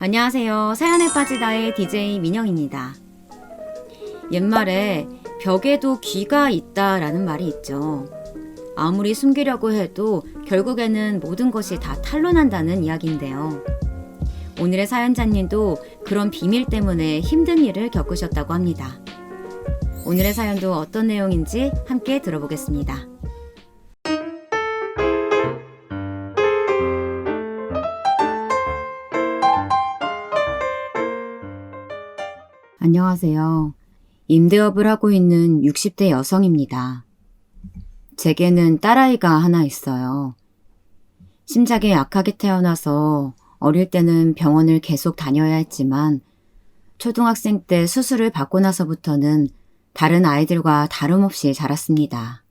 안녕하세요. 사연에 빠지다의 DJ 민영입니다. 옛말에 벽에도 귀가 있다라는 말이 있죠. 아무리 숨기려고 해도 결국에는 모든 것이 다 탄로난다는 이야기인데요. 오늘의 사연자님도 그런 비밀 때문에 힘든 일을 겪으셨다고 합니다. 오늘의 사연도 어떤 내용인지 함께 들어보겠습니다. 안녕하세요. 임대업을 하고 있는 60대 여성입니다. 제게는 딸아이가 하나 있어요. 심장이 약하게 태어나서 어릴 때는 병원을 계속 다녀야 했지만 초등학생 때 수술을 받고 나서부터는 다른 아이들과 다름없이 자랐습니다.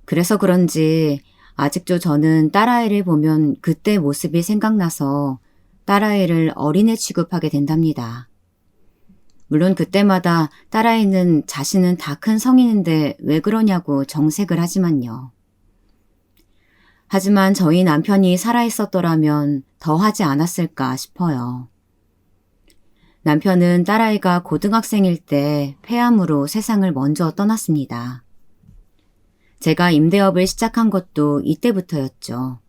그래서 그런지 아직도 저는 딸아이를 보면 그때 모습이 생각나서 딸아이를 어린애 취급하게 된답니다. 물론 그때마다 딸아이는 자신은 다 큰 성인인데 왜 그러냐고 정색을 하지만요. 하지만 저희 남편이 살아있었더라면 더 하지 않았을까 싶어요. 남편은 딸아이가 고등학생일 때 폐암으로 세상을 먼저 떠났습니다. 제가 임대업을 시작한 것도 이때부터였죠.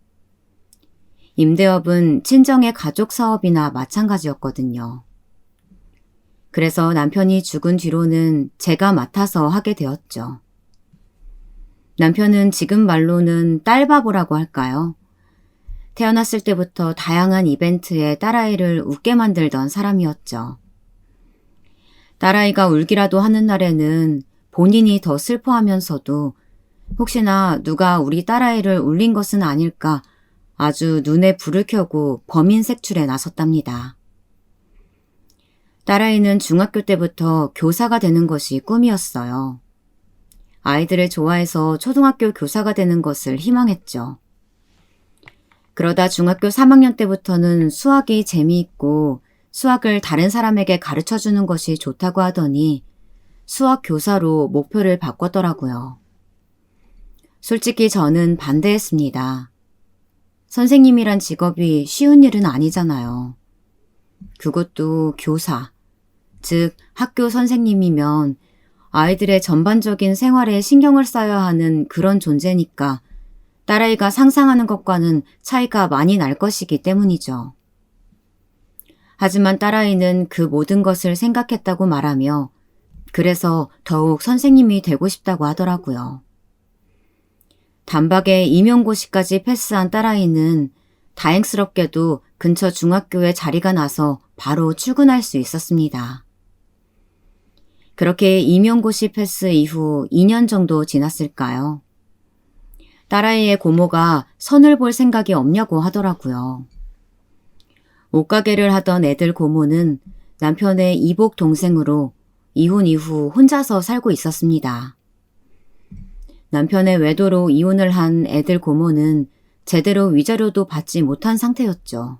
임대업은 친정의 가족 사업이나 마찬가지였거든요. 그래서 남편이 죽은 뒤로는 제가 맡아서 하게 되었죠. 남편은 지금 말로는 딸바보라고 할까요? 태어났을 때부터 다양한 이벤트에 딸아이를 웃게 만들던 사람이었죠. 딸아이가 울기라도 하는 날에는 본인이 더 슬퍼하면서도 혹시나 누가 우리 딸아이를 울린 것은 아닐까 아주 눈에 불을 켜고 범인 색출에 나섰답니다. 딸아이는 중학교 때부터 교사가 되는 것이 꿈이었어요. 아이들을 좋아해서 초등학교 교사가 되는 것을 희망했죠. 그러다 중학교 3학년 때부터는 수학이 재미있고 수학을 다른 사람에게 가르쳐주는 것이 좋다고 하더니 수학 교사로 목표를 바꿨더라고요. 솔직히 저는 반대했습니다. 선생님이란 직업이 쉬운 일은 아니잖아요. 그것도 교사, 즉 학교 선생님이면 아이들의 전반적인 생활에 신경을 써야 하는 그런 존재니까 딸아이가 상상하는 것과는 차이가 많이 날 것이기 때문이죠. 하지만 딸아이는 그 모든 것을 생각했다고 말하며 그래서 더욱 선생님이 되고 싶다고 하더라고요. 단박에 임용고시까지 패스한 딸아이는 다행스럽게도 근처 중학교에 자리가 나서 바로 출근할 수 있었습니다. 그렇게 임용고시 패스 이후 2년 정도 지났을까요? 딸아이의 고모가 선을 볼 생각이 없냐고 하더라고요. 옷가게를 하던 애들 고모는 남편의 이복 동생으로 이혼 이후 혼자서 살고 있었습니다. 남편의 외도로 이혼을 한 애들 고모는 제대로 위자료도 받지 못한 상태였죠.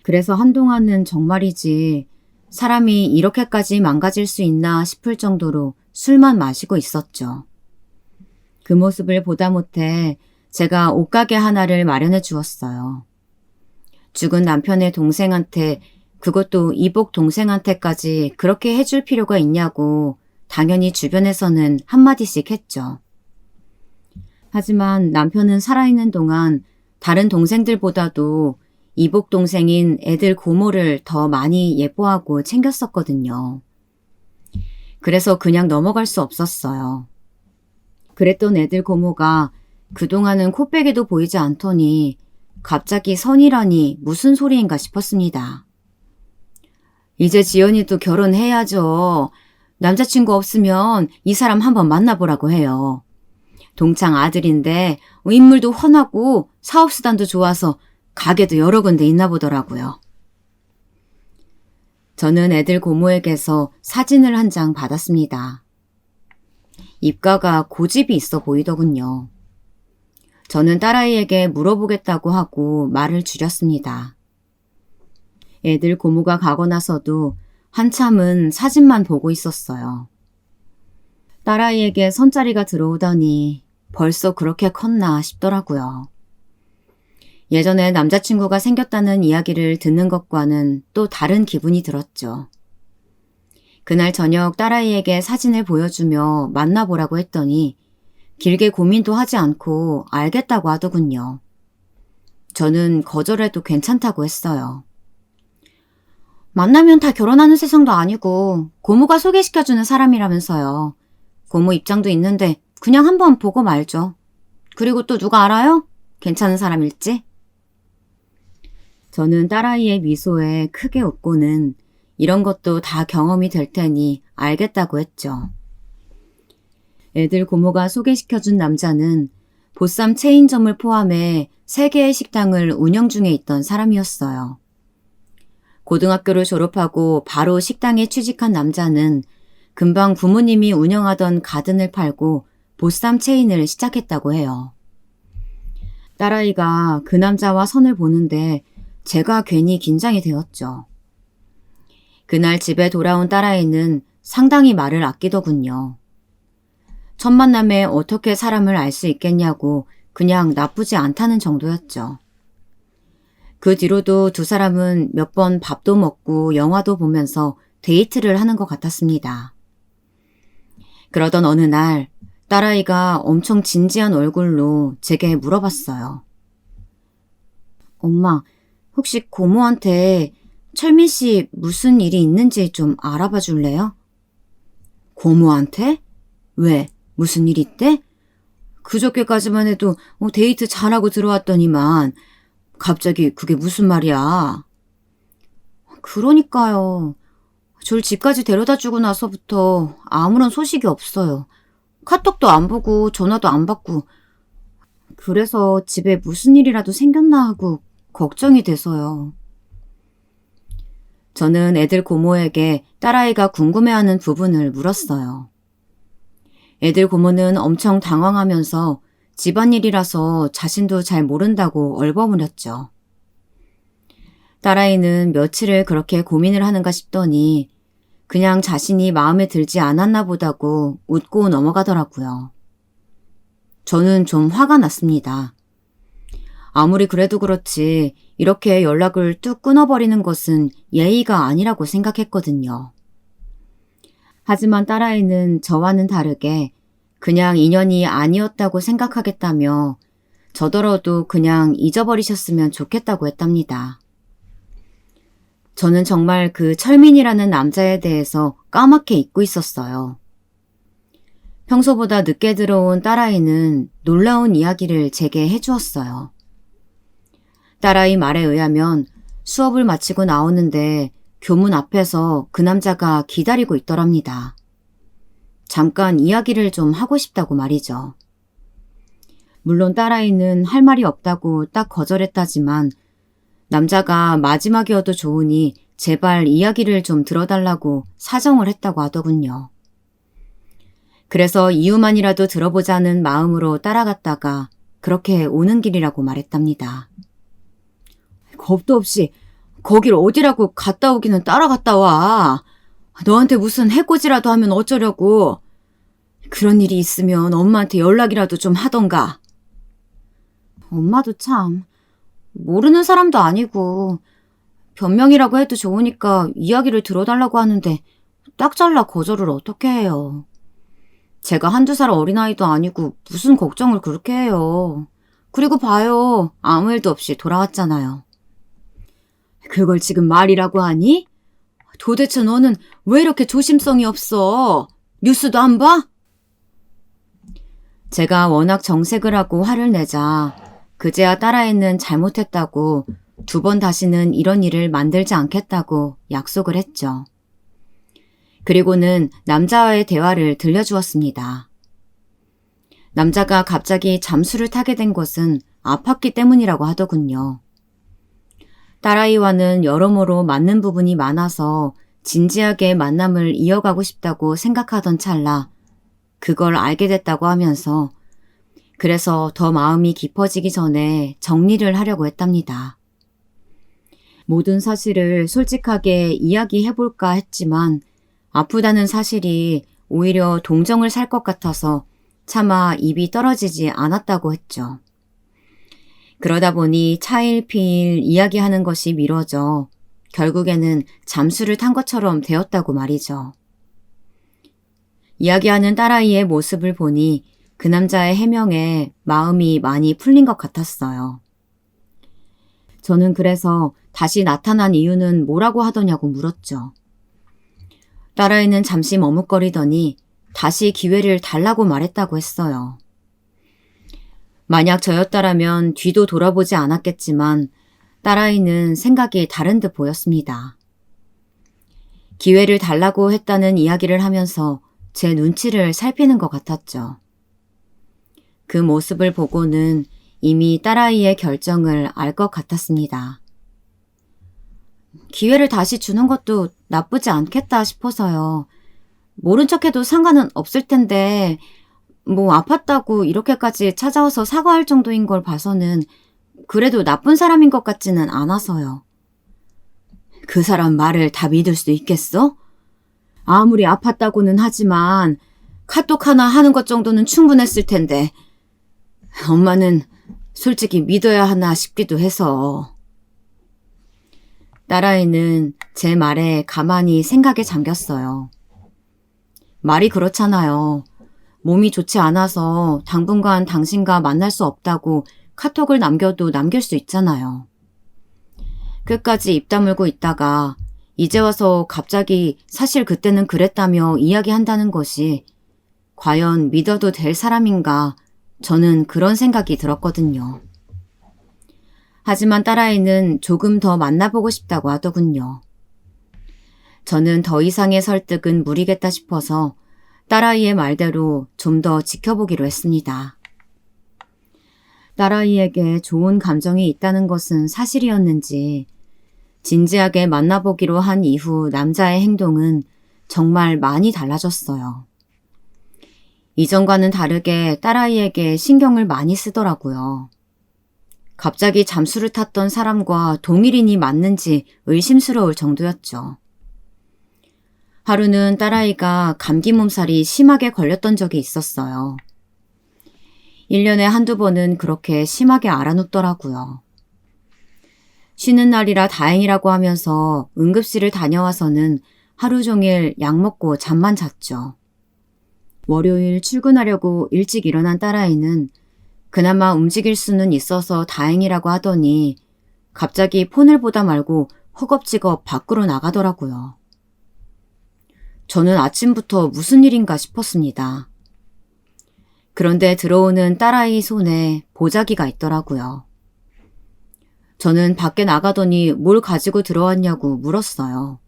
그래서 한동안은 정말이지 사람이 이렇게까지 망가질 수 있나 싶을 정도로 술만 마시고 있었죠. 그 모습을 보다 못해 제가 옷가게 하나를 마련해 주었어요. 죽은 남편의 동생한테, 그것도 이복 동생한테까지 그렇게 해줄 필요가 있냐고 당연히 주변에서는 한마디씩 했죠. 하지만 남편은 살아있는 동안 다른 동생들보다도 이복 동생인 애들 고모를 더 많이 예뻐하고 챙겼었거든요. 그래서 그냥 넘어갈 수 없었어요. 그랬던 애들 고모가 그동안은 코빼기도 보이지 않더니 갑자기 선이라니 무슨 소리인가 싶었습니다. 이제 지연이도 결혼해야죠. 남자친구 없으면 이 사람 한번 만나보라고 해요. 동창 아들인데 인물도 훤하고 사업수단도 좋아서 가게도 여러 군데 있나 보더라고요. 저는 애들 고모에게서 사진을 한 장 받았습니다. 입가가 고집이 있어 보이더군요. 저는 딸아이에게 물어보겠다고 하고 말을 줄였습니다. 애들 고모가 가고 나서도 한참은 사진만 보고 있었어요. 딸아이에게 선자리가 들어오더니 벌써 그렇게 컸나 싶더라고요. 예전에 남자친구가 생겼다는 이야기를 듣는 것과는 또 다른 기분이 들었죠. 그날 저녁 딸아이에게 사진을 보여주며 만나보라고 했더니 길게 고민도 하지 않고 알겠다고 하더군요. 저는 거절해도 괜찮다고 했어요. 만나면 다 결혼하는 세상도 아니고 고모가 소개시켜주는 사람이라면서요. 고모 입장도 있는데 그냥 한번 보고 말죠. 그리고 또 누가 알아요? 괜찮은 사람일지? 저는 딸아이의 미소에 크게 웃고는 이런 것도 다 경험이 될 테니 알겠다고 했죠. 애들 고모가 소개시켜준 남자는 보쌈 체인점을 포함해 3개의 식당을 운영 중에 있던 사람이었어요. 고등학교를 졸업하고 바로 식당에 취직한 남자는 금방 부모님이 운영하던 가든을 팔고 보쌈 체인을 시작했다고 해요. 딸아이가 그 남자와 선을 보는데 제가 괜히 긴장이 되었죠. 그날 집에 돌아온 딸아이는 상당히 말을 아끼더군요. 첫 만남에 어떻게 사람을 알 수 있겠냐고 그냥 나쁘지 않다는 정도였죠. 그 뒤로도 두 사람은 몇 번 밥도 먹고 영화도 보면서 데이트를 하는 것 같았습니다. 그러던 어느 날 딸아이가 엄청 진지한 얼굴로 제게 물어봤어요. 엄마, 혹시 고모한테 철민 씨 무슨 일이 있는지 좀 알아봐 줄래요? 고모한테? 왜? 무슨 일 있대? 그저께까지만 해도 데이트 잘하고 들어왔더니만 갑자기 그게 무슨 말이야? 그러니까요. 절 집까지 데려다 주고 나서부터 아무런 소식이 없어요. 카톡도 안 보고 전화도 안 받고 그래서 집에 무슨 일이라도 생겼나 하고 걱정이 돼서요. 저는 애들 고모에게 딸아이가 궁금해하는 부분을 물었어요. 애들 고모는 엄청 당황하면서 집안일이라서 자신도 잘 모른다고 얼버무렸죠. 딸아이는 며칠을 그렇게 고민을 하는가 싶더니 그냥 자신이 마음에 들지 않았나 보다고 웃고 넘어가더라고요. 저는 좀 화가 났습니다. 아무리 그래도 그렇지 이렇게 연락을 뚝 끊어버리는 것은 예의가 아니라고 생각했거든요. 하지만 딸아이는 저와는 다르게 그냥 인연이 아니었다고 생각하겠다며 저더러도 그냥 잊어버리셨으면 좋겠다고 했답니다. 저는 정말 그 철민이라는 남자에 대해서 까맣게 잊고 있었어요. 평소보다 늦게 들어온 딸아이는 놀라운 이야기를 제게 해주었어요. 딸아이 말에 의하면 수업을 마치고 나오는데 교문 앞에서 그 남자가 기다리고 있더랍니다. 잠깐 이야기를 좀 하고 싶다고 말이죠. 물론 딸아이는 할 말이 없다고 딱 거절했다지만 남자가 마지막이어도 좋으니 제발 이야기를 좀 들어달라고 사정을 했다고 하더군요. 그래서 이유만이라도 들어보자는 마음으로 따라갔다가 그렇게 오는 길이라고 말했답니다. 겁도 없이 거길 어디라고 갔다 오기는 따라갔다 와. 너한테 무슨 해코지라도 하면 어쩌려고. 그런 일이 있으면 엄마한테 연락이라도 좀 하던가. 엄마도 참 모르는 사람도 아니고 변명이라고 해도 좋으니까 이야기를 들어달라고 하는데 딱 잘라 거절을 어떻게 해요. 제가 한두 살 어린아이도 아니고 무슨 걱정을 그렇게 해요. 그리고 봐요. 아무 일도 없이 돌아왔잖아요. 그걸 지금 말이라고 하니? 도대체 너는 왜 이렇게 조심성이 없어? 뉴스도 안 봐? 제가 워낙 정색을 하고 화를 내자 그제야 딸아이는 잘못했다고 2번 다시는 이런 일을 만들지 않겠다고 약속을 했죠. 그리고는 남자와의 대화를 들려주었습니다. 남자가 갑자기 잠수를 타게 된 것은 아팠기 때문이라고 하더군요. 딸아이와는 여러모로 맞는 부분이 많아서 진지하게 만남을 이어가고 싶다고 생각하던 찰나 그걸 알게 됐다고 하면서 그래서 더 마음이 깊어지기 전에 정리를 하려고 했답니다. 모든 사실을 솔직하게 이야기해볼까 했지만 아프다는 사실이 오히려 동정을 살 것 같아서 차마 입이 떨어지지 않았다고 했죠. 그러다 보니 차일피일 이야기하는 것이 미뤄져 결국에는 잠수를 탄 것처럼 되었다고 말이죠. 이야기하는 딸아이의 모습을 보니 그 남자의 해명에 마음이 많이 풀린 것 같았어요. 저는 그래서 다시 나타난 이유는 뭐라고 하더냐고 물었죠. 딸아이는 잠시 머뭇거리더니 다시 기회를 달라고 말했다고 했어요. 만약 저였다라면 뒤도 돌아보지 않았겠지만 딸아이는 생각이 다른 듯 보였습니다. 기회를 달라고 했다는 이야기를 하면서 제 눈치를 살피는 것 같았죠. 그 모습을 보고는 이미 딸아이의 결정을 알 것 같았습니다. 기회를 다시 주는 것도 나쁘지 않겠다 싶어서요. 모른 척해도 상관은 없을 텐데 뭐 아팠다고 이렇게까지 찾아와서 사과할 정도인 걸 봐서는 그래도 나쁜 사람인 것 같지는 않아서요. 그 사람 말을 다 믿을 수 있겠어? 아무리 아팠다고는 하지만 카톡 하나 하는 것 정도는 충분했을 텐데 엄마는 솔직히 믿어야 하나 싶기도 해서. 딸아이는 제 말에 가만히 생각에 잠겼어요. 말이 그렇잖아요. 몸이 좋지 않아서 당분간 당신과 만날 수 없다고 카톡을 남겨도 남길 수 있잖아요. 끝까지 입 다물고 있다가 이제 와서 갑자기 사실 그때는 그랬다며 이야기한다는 것이 과연 믿어도 될 사람인가 저는 그런 생각이 들었거든요. 하지만 딸아이는 조금 더 만나보고 싶다고 하더군요. 저는 더 이상의 설득은 무리겠다 싶어서 딸아이의 말대로 좀 더 지켜보기로 했습니다. 딸아이에게 좋은 감정이 있다는 것은 사실이었는지 진지하게 만나보기로 한 이후 남자의 행동은 정말 많이 달라졌어요. 이전과는 다르게 딸아이에게 신경을 많이 쓰더라고요. 갑자기 잠수를 탔던 사람과 동일인이 맞는지 의심스러울 정도였죠. 하루는 딸아이가 감기 몸살이 심하게 걸렸던 적이 있었어요. 1년에 한두 번은 그렇게 심하게 앓아눕더라고요. 쉬는 날이라 다행이라고 하면서 응급실을 다녀와서는 하루 종일 약 먹고 잠만 잤죠. 월요일 출근하려고 일찍 일어난 딸아이는 그나마 움직일 수는 있어서 다행이라고 하더니 갑자기 폰을 보다 말고 허겁지겁 밖으로 나가더라고요. 저는 아침부터 무슨 일인가 싶었습니다. 그런데 들어오는 딸아이 손에 보자기가 있더라고요. 저는 밖에 나가더니 뭘 가지고 들어왔냐고 물었어요.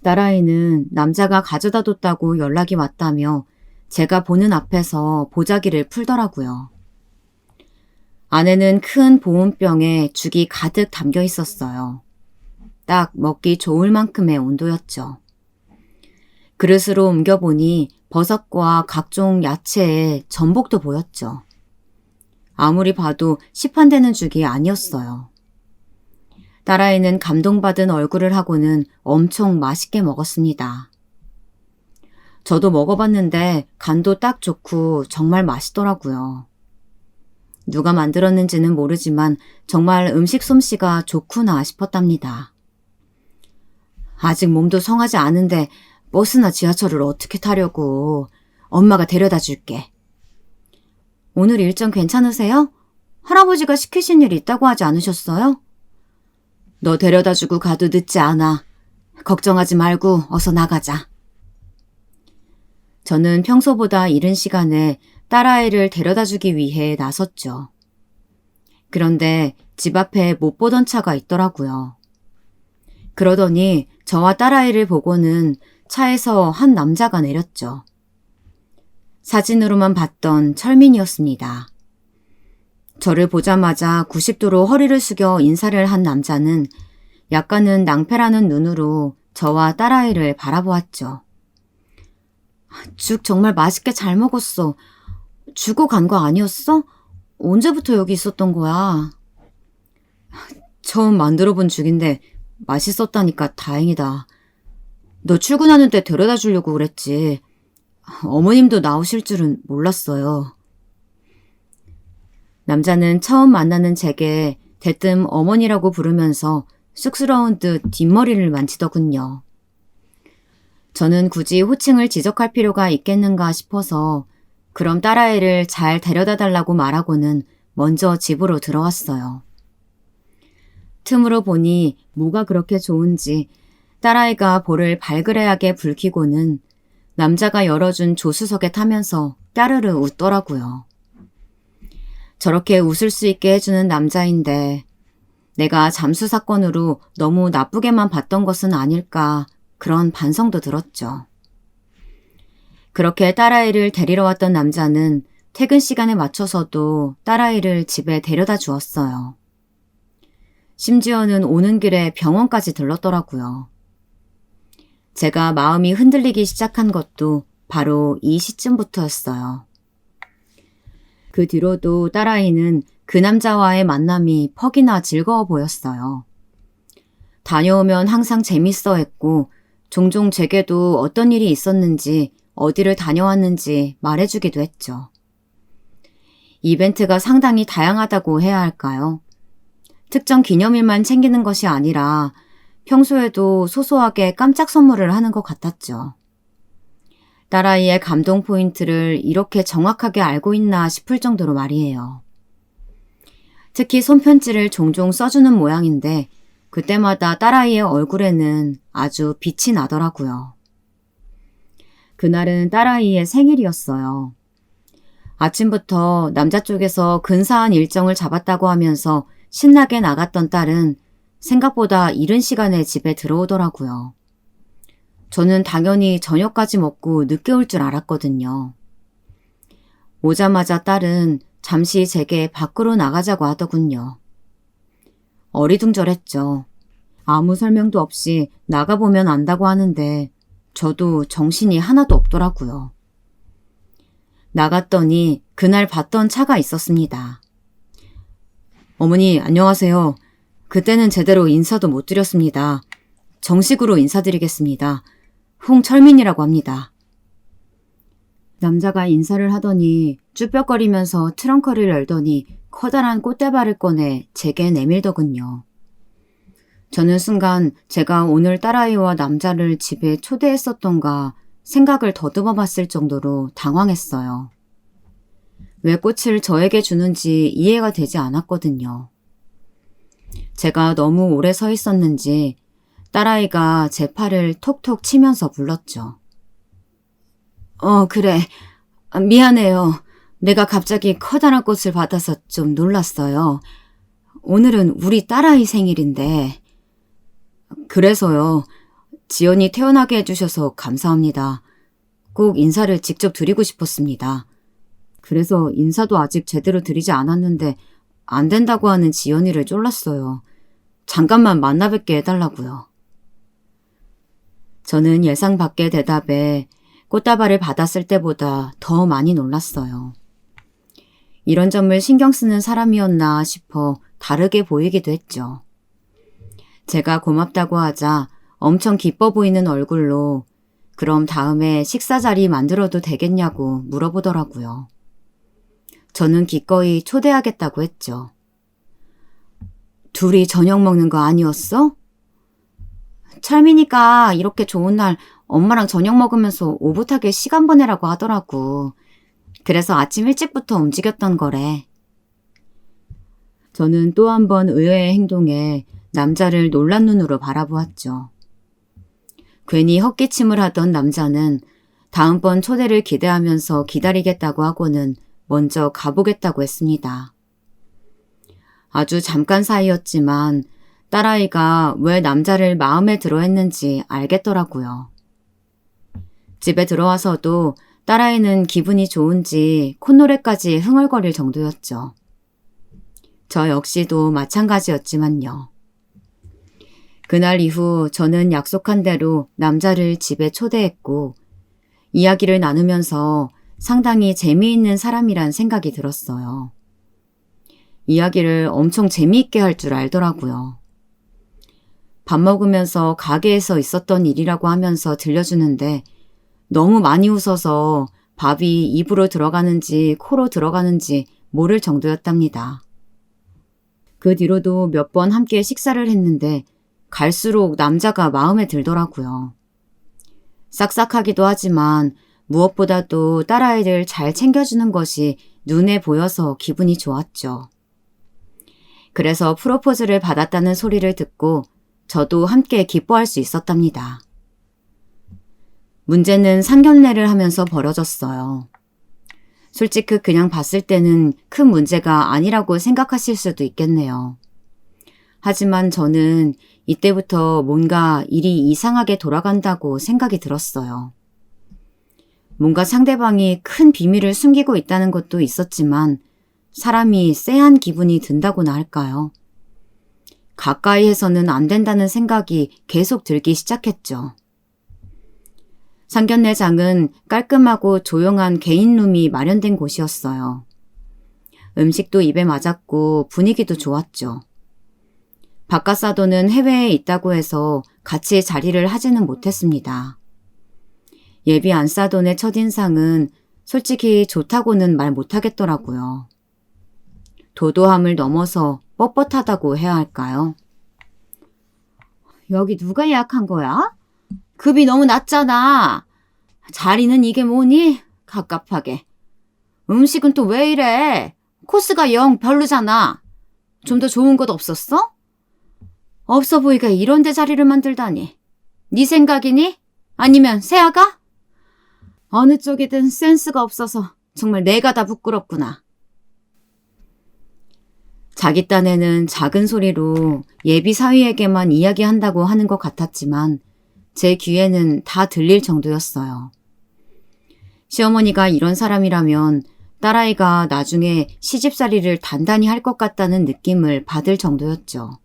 딸아이는 남자가 가져다 뒀다고 연락이 왔다며 제가 보는 앞에서 보자기를 풀더라고요. 안에는 큰 보온병에 죽이 가득 담겨 있었어요. 딱 먹기 좋을 만큼의 온도였죠. 그릇으로 옮겨보니 버섯과 각종 야채에 전복도 보였죠. 아무리 봐도 시판되는 죽이 아니었어요. 딸아이는 감동받은 얼굴을 하고는 엄청 맛있게 먹었습니다. 저도 먹어봤는데 간도 딱 좋고 정말 맛있더라고요. 누가 만들었는지는 모르지만 정말 음식 솜씨가 좋구나 싶었답니다. 아직 몸도 성하지 않은데 버스나 지하철을 어떻게 타려고. 엄마가 데려다 줄게. 오늘 일정 괜찮으세요? 할아버지가 시키신 일 있다고 하지 않으셨어요? 너 데려다 주고 가도 늦지 않아. 걱정하지 말고 어서 나가자. 저는 평소보다 이른 시간에 딸아이를 데려다 주기 위해 나섰죠. 그런데 집 앞에 못 보던 차가 있더라고요. 그러더니 저와 딸아이를 보고는 차에서 한 남자가 내렸죠. 사진으로만 봤던 철민이었습니다. 저를 보자마자 90도로 허리를 숙여 인사를 한 남자는 약간은 낭패라는 눈으로 저와 딸아이를 바라보았죠. 죽 정말 맛있게 잘 먹었어. 주고 간 거 아니었어? 언제부터 여기 있었던 거야? 처음 만들어 본 죽인데 맛있었다니까 다행이다. 너 출근하는데 데려다 주려고 그랬지. 어머님도 나오실 줄은 몰랐어요. 남자는 처음 만나는 제게 대뜸 어머니라고 부르면서 쑥스러운 듯 뒷머리를 만지더군요. 저는 굳이 호칭을 지적할 필요가 있겠는가 싶어서 그럼 딸아이를 잘 데려다 달라고 말하고는 먼저 집으로 들어왔어요. 틈으로 보니 뭐가 그렇게 좋은지 딸아이가 볼을 발그레하게 붉히고는 남자가 열어준 조수석에 타면서 까르르 웃더라고요. 저렇게 웃을 수 있게 해주는 남자인데 내가 잠수 사건으로 너무 나쁘게만 봤던 것은 아닐까 그런 반성도 들었죠. 그렇게 딸아이를 데리러 왔던 남자는 퇴근 시간에 맞춰서도 딸아이를 집에 데려다 주었어요. 심지어는 오는 길에 병원까지 들렀더라고요. 제가 마음이 흔들리기 시작한 것도 바로 이 시점부터였어요. 그 뒤로도 딸아이는 그 남자와의 만남이 퍽이나 즐거워 보였어요. 다녀오면 항상 재밌어 했고 종종 제게도 어떤 일이 있었는지 어디를 다녀왔는지 말해주기도 했죠. 이벤트가 상당히 다양하다고 해야 할까요? 특정 기념일만 챙기는 것이 아니라 평소에도 소소하게 깜짝 선물을 하는 것 같았죠. 딸아이의 감동 포인트를 이렇게 정확하게 알고 있나 싶을 정도로 말이에요. 특히 손편지를 종종 써주는 모양인데 그때마다 딸아이의 얼굴에는 아주 빛이 나더라고요. 그날은 딸아이의 생일이었어요. 아침부터 남자 쪽에서 근사한 일정을 잡았다고 하면서 신나게 나갔던 딸은 생각보다 이른 시간에 집에 들어오더라고요. 저는 당연히 저녁까지 먹고 늦게 올 줄 알았거든요. 오자마자 딸은 잠시 제게 밖으로 나가자고 하더군요. 어리둥절했죠. 아무 설명도 없이 나가보면 안다고 하는데 저도 정신이 하나도 없더라고요. 나갔더니 그날 봤던 차가 있었습니다. 어머니 안녕하세요. 그때는 제대로 인사도 못 드렸습니다. 정식으로 인사드리겠습니다. 홍철민이라고 합니다. 남자가 인사를 하더니 쭈뼛거리면서 트렁크를 열더니 커다란 꽃다발을 꺼내 제게 내밀더군요. 저는 순간 제가 오늘 딸아이와 남자를 집에 초대했었던가 생각을 더듬어 봤을 정도로 당황했어요. 왜 꽃을 저에게 주는지 이해가 되지 않았거든요. 제가 너무 오래 서 있었는지 딸아이가 제 팔을 톡톡 치면서 불렀죠. 그래. 미안해요. 내가 갑자기 커다란 꽃을 받아서 좀 놀랐어요. 오늘은 우리 딸아이 생일인데. 그래서요. 지연이 태어나게 해주셔서 감사합니다. 꼭 인사를 직접 드리고 싶었습니다. 그래서 인사도 아직 제대로 드리지 않았는데 안 된다고 하는 지연이를 쫄랐어요. 잠깐만 만나 뵙게 해달라고요. 저는 예상 밖의 대답에 꽃다발을 받았을 때보다 더 많이 놀랐어요. 이런 점을 신경 쓰는 사람이었나 싶어 다르게 보이기도 했죠. 제가 고맙다고 하자 엄청 기뻐 보이는 얼굴로 그럼 다음에 식사 자리 만들어도 되겠냐고 물어보더라고요. 저는 기꺼이 초대하겠다고 했죠. 둘이 저녁 먹는 거 아니었어? 철민이가 이렇게 좋은 날 엄마랑 저녁 먹으면서 오붓하게 시간 보내라고 하더라고. 그래서 아침 일찍부터 움직였던 거래. 저는 또 한 번 의외의 행동에 남자를 놀란 눈으로 바라보았죠. 괜히 헛기침을 하던 남자는 다음번 초대를 기대하면서 기다리겠다고 하고는 먼저 가보겠다고 했습니다. 아주 잠깐 사이였지만 딸아이가 왜 남자를 마음에 들어 했는지 알겠더라고요. 집에 들어와서도 딸아이는 기분이 좋은지 콧노래까지 흥얼거릴 정도였죠. 저 역시도 마찬가지였지만요. 그날 이후 저는 약속한 대로 남자를 집에 초대했고 이야기를 나누면서 상당히 재미있는 사람이란 생각이 들었어요. 이야기를 엄청 재미있게 할 줄 알더라고요. 밥 먹으면서 가게에서 있었던 일이라고 하면서 들려주는데 너무 많이 웃어서 밥이 입으로 들어가는지 코로 들어가는지 모를 정도였답니다. 그 뒤로도 몇 번 함께 식사를 했는데 갈수록 남자가 마음에 들더라고요. 싹싹하기도 하지만 무엇보다도 딸아이를 잘 챙겨주는 것이 눈에 보여서 기분이 좋았죠. 그래서 프로포즈를 받았다는 소리를 듣고 저도 함께 기뻐할 수 있었답니다. 문제는 상견례를 하면서 벌어졌어요. 솔직히 그냥 봤을 때는 큰 문제가 아니라고 생각하실 수도 있겠네요. 하지만 저는 이때부터 뭔가 일이 이상하게 돌아간다고 생각이 들었어요. 뭔가 상대방이 큰 비밀을 숨기고 있다는 것도 있었지만 사람이 쎄한 기분이 든다고나 할까요? 가까이에서는 안 된다는 생각이 계속 들기 시작했죠. 상견례장은 깔끔하고 조용한 개인룸이 마련된 곳이었어요. 음식도 입에 맞았고 분위기도 좋았죠. 바깥 사도는 해외에 있다고 해서 같이 자리를 하지는 못했습니다. 예비 안사돈의 첫인상은 솔직히 좋다고는 말 못하겠더라고요. 도도함을 넘어서 뻣뻣하다고 해야 할까요? 여기 누가 예약한 거야? 급이 너무 낮잖아. 자리는 이게 뭐니? 갑갑하게. 음식은 또 왜 이래? 코스가 영 별로잖아. 좀 더 좋은 것 없었어? 없어 보이게 이런 데 자리를 만들다니. 네 생각이니? 아니면 세아가? 어느 쪽이든 센스가 없어서 정말 내가 다 부끄럽구나. 자기 딴에는 작은 소리로 예비 사위에게만 이야기한다고 하는 것 같았지만 제 귀에는 다 들릴 정도였어요. 시어머니가 이런 사람이라면 딸아이가 나중에 시집살이를 단단히 할 것 같다는 느낌을 받을 정도였죠.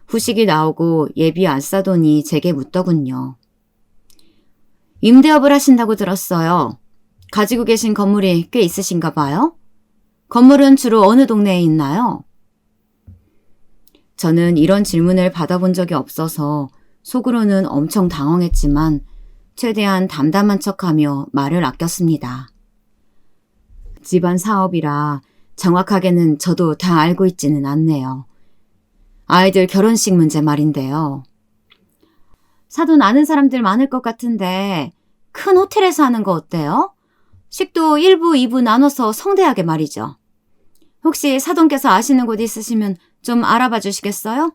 후식이 나오고 예비 안사돈이 제게 묻더군요. 임대업을 하신다고 들었어요. 가지고 계신 건물이 꽤 있으신가 봐요? 건물은 주로 어느 동네에 있나요? 저는 이런 질문을 받아본 적이 없어서 속으로는 엄청 당황했지만 최대한 담담한 척하며 말을 아꼈습니다. 집안 사업이라 정확하게는 저도 다 알고 있지는 않네요. 아이들 결혼식 문제 말인데요. 사돈 아는 사람들 많을 것 같은데 큰 호텔에서 하는 거 어때요? 식도 1부, 2부 나눠서 성대하게 말이죠. 혹시 사돈께서 아시는 곳 있으시면 좀 알아봐 주시겠어요?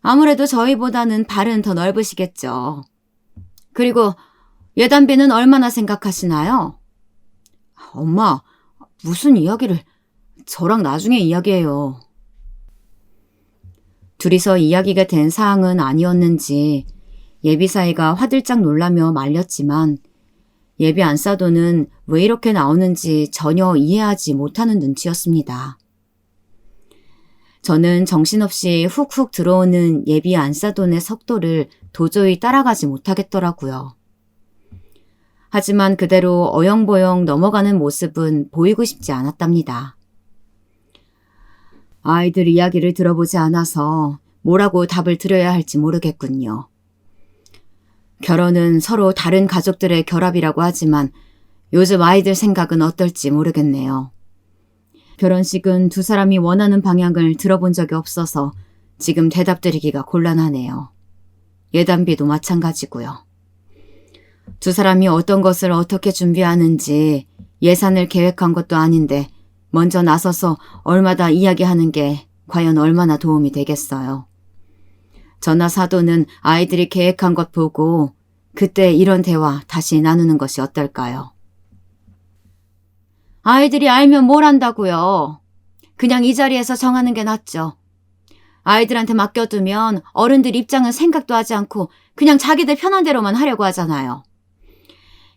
아무래도 저희보다는 발은 더 넓으시겠죠. 그리고 예단비는 얼마나 생각하시나요? 엄마, 무슨 이야기를 저랑 나중에 이야기해요. 둘이서 이야기가 된 사항은 아니었는지 예비사위가 화들짝 놀라며 말렸지만 예비 안사돈은 왜 이렇게 나오는지 전혀 이해하지 못하는 눈치였습니다. 저는 정신없이 훅훅 들어오는 예비 안사돈의 속도를 도저히 따라가지 못하겠더라고요. 하지만 그대로 어영보영 넘어가는 모습은 보이고 싶지 않았답니다. 아이들 이야기를 들어보지 않아서 뭐라고 답을 드려야 할지 모르겠군요. 결혼은 서로 다른 가족들의 결합이라고 하지만 요즘 아이들 생각은 어떨지 모르겠네요. 결혼식은 두 사람이 원하는 방향을 들어본 적이 없어서 지금 대답드리기가 곤란하네요. 예단비도 마찬가지고요. 두 사람이 어떤 것을 어떻게 준비하는지 예산을 계획한 것도 아닌데 먼저 나서서 얼마다 이야기하는 게 과연 얼마나 도움이 되겠어요. 저나 사돈은 아이들이 계획한 것 보고 그때 이런 대화 다시 나누는 것이 어떨까요? 아이들이 알면 뭘 한다고요? 그냥 이 자리에서 정하는 게 낫죠. 아이들한테 맡겨두면 어른들 입장은 생각도 하지 않고 그냥 자기들 편한 대로만 하려고 하잖아요.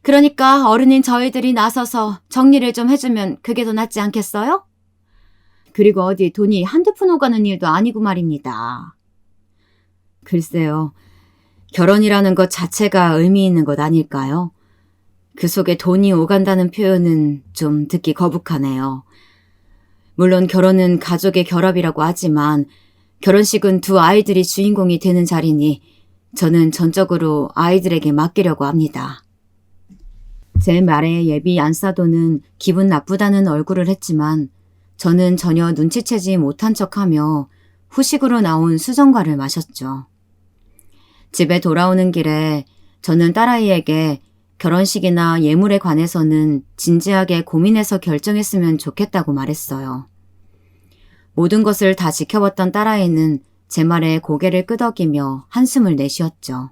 그러니까 어른인 저희들이 나서서 정리를 좀 해주면 그게 더 낫지 않겠어요? 그리고 어디 돈이 한두 푼 오가는 일도 아니고 말입니다. 글쎄요. 결혼이라는 것 자체가 의미 있는 것 아닐까요? 그 속에 돈이 오간다는 표현은 좀 듣기 거북하네요. 물론 결혼은 가족의 결합이라고 하지만 결혼식은 두 아이들이 주인공이 되는 자리니 저는 전적으로 아이들에게 맡기려고 합니다. 제 말에 예비 안사도는 기분 나쁘다는 얼굴을 했지만 저는 전혀 눈치채지 못한 척하며 후식으로 나온 수정과를 마셨죠. 집에 돌아오는 길에 저는 딸아이에게 결혼식이나 예물에 관해서는 진지하게 고민해서 결정했으면 좋겠다고 말했어요. 모든 것을 다 지켜봤던 딸아이는 제 말에 고개를 끄덕이며 한숨을 내쉬었죠.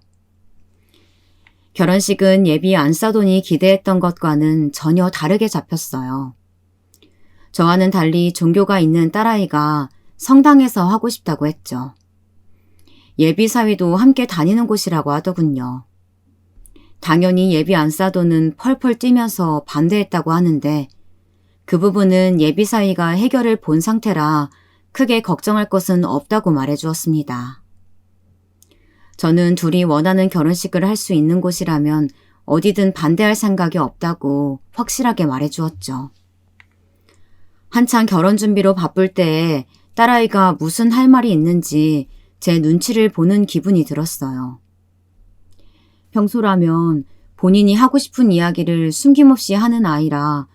결혼식은 예비 안사돈이 기대했던 것과는 전혀 다르게 잡혔어요. 저와는 달리 종교가 있는 딸아이가 성당에서 하고 싶다고 했죠. 예비 사위도 함께 다니는 곳이라고 하더군요. 당연히 예비 안사돈은 펄펄 뛰면서 반대했다고 하는데 그 부분은 예비 사위가 해결을 본 상태라 크게 걱정할 것은 없다고 말해주었습니다. 저는 둘이 원하는 결혼식을 할 수 있는 곳이라면 어디든 반대할 생각이 없다고 확실하게 말해주었죠. 한창 결혼 준비로 바쁠 때에 딸아이가 무슨 할 말이 있는지 제 눈치를 보는 기분이 들었어요. 평소라면 본인이 하고 싶은 이야기를 숨김없이 하는 아이라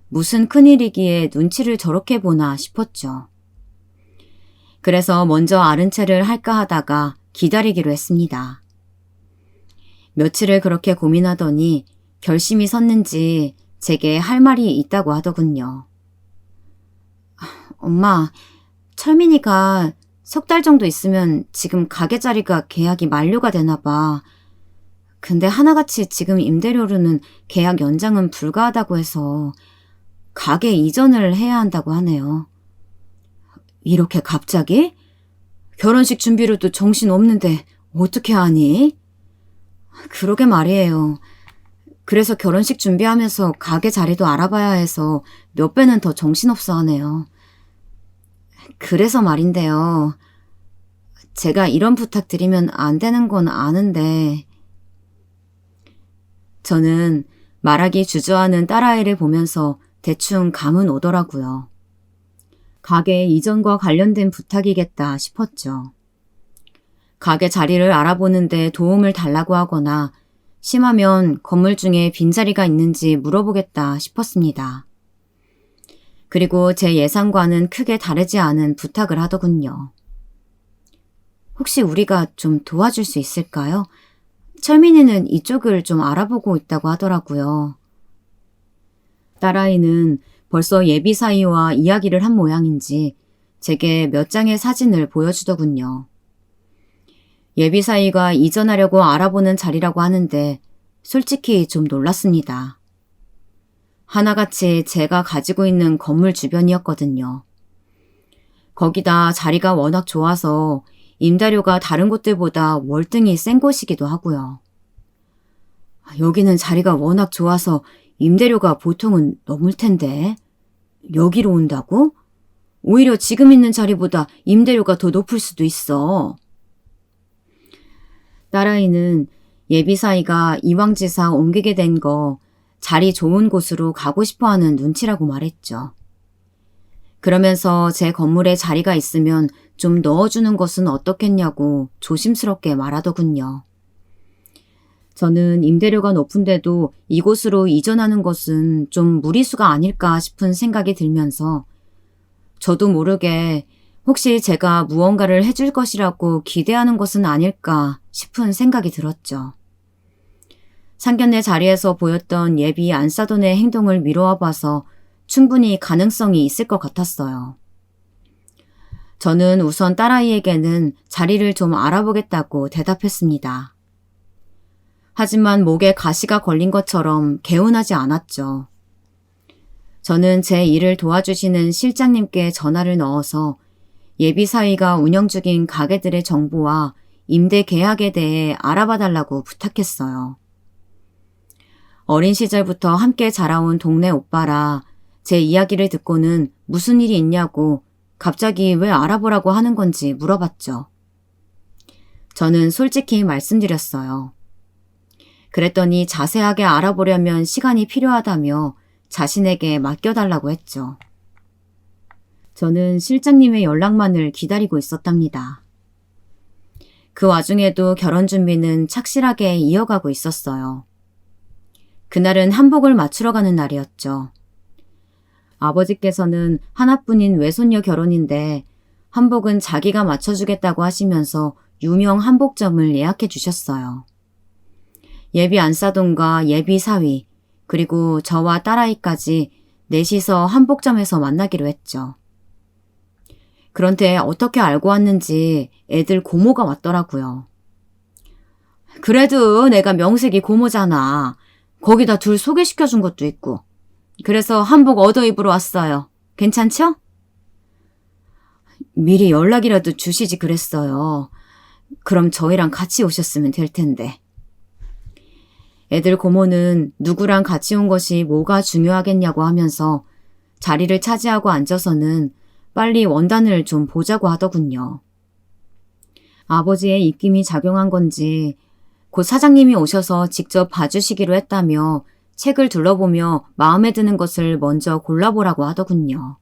무슨 큰일이기에 눈치를 저렇게 보나 싶었죠. 그래서 먼저 아른 체를 할까 하다가 기다리기로 했습니다. 며칠을 그렇게 고민하더니 결심이 섰는지 제게 할 말이 있다고 하더군요. 엄마, 철민이가 3달 정도 있으면 지금 가게 자리가 계약이 만료가 되나 봐. 근데 하나같이 지금 임대료로는 계약 연장은 불가하다고 해서 가게 이전을 해야 한다고 하네요. 이렇게 갑자기? 결혼식 준비로도 정신 없는데 어떻게 하니? 그러게 말이에요. 그래서 결혼식 준비하면서 가게 자리도 알아봐야 해서 몇 배는 더 정신없어 하네요. 그래서 말인데요. 제가 이런 부탁 드리면 안 되는 건 아는데 저는 말하기 주저하는 딸아이를 보면서 대충 감은 오더라고요. 가게 이전과 관련된 부탁이겠다 싶었죠. 가게 자리를 알아보는데 도움을 달라고 하거나 심하면 건물 중에 빈자리가 있는지 물어보겠다 싶었습니다. 그리고 제 예상과는 크게 다르지 않은 부탁을 하더군요. 혹시 우리가 좀 도와줄 수 있을까요? 철민이는 이쪽을 좀 알아보고 있다고 하더라고요. 딸아이는 벌써 예비 사위와 이야기를 한 모양인지 제게 몇 장의 사진을 보여주더군요. 예비 사위가 이전하려고 알아보는 자리라고 하는데 솔직히 좀 놀랐습니다. 하나같이 제가 가지고 있는 건물 주변이었거든요. 거기다 자리가 워낙 좋아서 임대료가 다른 곳들보다 월등히 센 곳이기도 하고요. 여기는 자리가 워낙 좋아서 임대료가 보통은 넘을 텐데 여기로 온다고? 오히려 지금 있는 자리보다 임대료가 더 높을 수도 있어. 딸아이는 예비 사위가 이왕지사 옮기게 된 거 자리 좋은 곳으로 가고 싶어하는 눈치라고 말했죠. 그러면서 제 건물에 자리가 있으면 좀 넣어주는 것은 어떻겠냐고 조심스럽게 말하더군요. 저는 임대료가 높은데도 이곳으로 이전하는 것은 좀 무리수가 아닐까 싶은 생각이 들면서 저도 모르게 혹시 제가 무언가를 해줄 것이라고 기대하는 것은 아닐까 싶은 생각이 들었죠. 상견례 자리에서 보였던 예비 안사돈의 행동을 미루어 봐서 충분히 가능성이 있을 것 같았어요. 저는 우선 딸아이에게는 자리를 좀 알아보겠다고 대답했습니다. 하지만 목에 가시가 걸린 것처럼 개운하지 않았죠. 저는 제 일을 도와주시는 실장님께 전화를 넣어서 예비 사위가 운영 중인 가게들의 정보와 임대 계약에 대해 알아봐달라고 부탁했어요. 어린 시절부터 함께 자라온 동네 오빠라 제 이야기를 듣고는 무슨 일이 있냐고 갑자기 왜 알아보라고 하는 건지 물어봤죠. 저는 솔직히 말씀드렸어요. 그랬더니 자세하게 알아보려면 시간이 필요하다며 자신에게 맡겨달라고 했죠. 저는 실장님의 연락만을 기다리고 있었답니다. 그 와중에도 결혼 준비는 착실하게 이어가고 있었어요. 그날은 한복을 맞추러 가는 날이었죠. 아버지께서는 하나뿐인 외손녀 결혼인데 한복은 자기가 맞춰주겠다고 하시면서 유명 한복점을 예약해 주셨어요. 예비 안사돈과 예비 사위, 그리고 저와 딸아이까지 넷이서 한복점에서 만나기로 했죠. 그런데 어떻게 알고 왔는지 애들 고모가 왔더라고요. 그래도 내가 명색이 고모잖아. 거기다 둘 소개시켜준 것도 있고. 그래서 한복 얻어 입으러 왔어요. 괜찮죠? 미리 연락이라도 주시지 그랬어요. 그럼 저희랑 같이 오셨으면 될 텐데. 애들 고모는 누구랑 같이 온 것이 뭐가 중요하겠냐고 하면서 자리를 차지하고 앉아서는 빨리 원단을 좀 보자고 하더군요. 아버지의 입김이 작용한 건지 곧 사장님이 오셔서 직접 봐주시기로 했다며 책을 둘러보며 마음에 드는 것을 먼저 골라보라고 하더군요.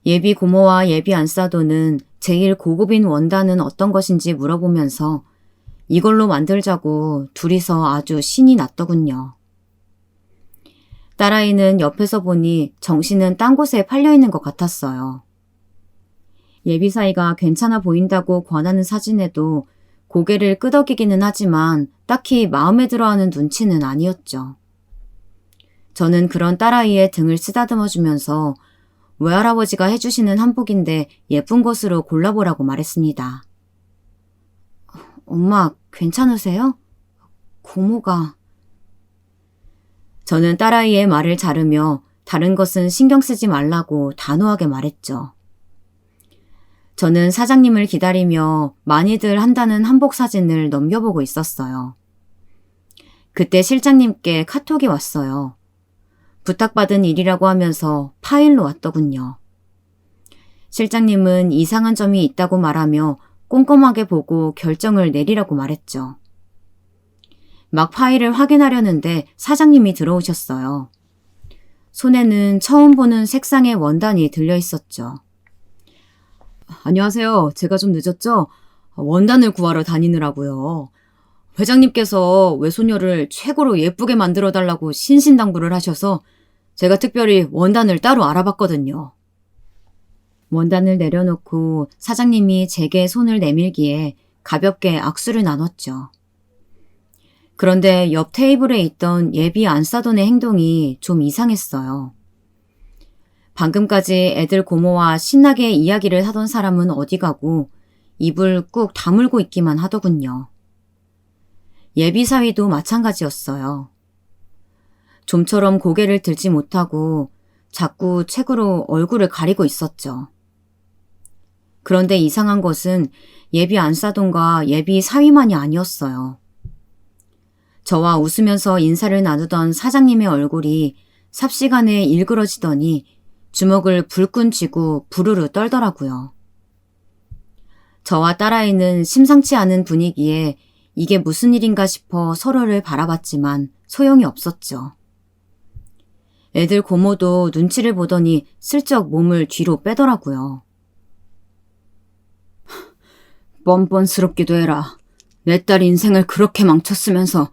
예비 고모와 예비 안사도는 제일 고급인 원단은 어떤 것인지 물어보면서 이걸로 만들자고 둘이서 아주 신이 났더군요. 딸아이는 옆에서 보니 정신은 딴 곳에 팔려있는 것 같았어요. 예비 사이가 괜찮아 보인다고 권하는 사진에도 고개를 끄덕이기는 하지만 딱히 마음에 들어하는 눈치는 아니었죠. 저는 그런 딸아이의 등을 쓰다듬어주면서 외할아버지가 해주시는 한복인데 예쁜 것으로 골라보라고 말했습니다. 엄마, 괜찮으세요? 고모가... 저는 딸아이의 말을 자르며 다른 것은 신경 쓰지 말라고 단호하게 말했죠. 저는 사장님을 기다리며 많이들 한다는 한복 사진을 넘겨보고 있었어요. 그때 실장님께 카톡이 왔어요. 부탁받은 일이라고 하면서 파일로 왔더군요. 실장님은 이상한 점이 있다고 말하며 꼼꼼하게 보고 결정을 내리라고 말했죠. 막 파일을 확인하려는데 사장님이 들어오셨어요. 손에는 처음 보는 색상의 원단이 들려 있었죠. 안녕하세요. 제가 좀 늦었죠? 원단을 구하러 다니느라고요. 회장님께서 외손녀를 최고로 예쁘게 만들어달라고 신신당부를 하셔서 제가 특별히 원단을 따로 알아봤거든요. 원단을 내려놓고 사장님이 제게 손을 내밀기에 가볍게 악수를 나눴죠. 그런데 옆 테이블에 있던 예비 안사돈의 행동이 좀 이상했어요. 방금까지 애들 고모와 신나게 이야기를 하던 사람은 어디 가고 입을 꾹 다물고 있기만 하더군요. 예비 사위도 마찬가지였어요. 좀처럼 고개를 들지 못하고 자꾸 책으로 얼굴을 가리고 있었죠. 그런데 이상한 것은 예비 안사돈과 예비 사위만이 아니었어요. 저와 웃으면서 인사를 나누던 사장님의 얼굴이 삽시간에 일그러지더니 주먹을 불끈 쥐고 부르르 떨더라고요. 저와 딸아이는 심상치 않은 분위기에 이게 무슨 일인가 싶어 서로를 바라봤지만 소용이 없었죠. 애들 고모도 눈치를 보더니 슬쩍 몸을 뒤로 빼더라고요. 뻔뻔스럽기도 해라. 내 딸 인생을 그렇게 망쳤으면서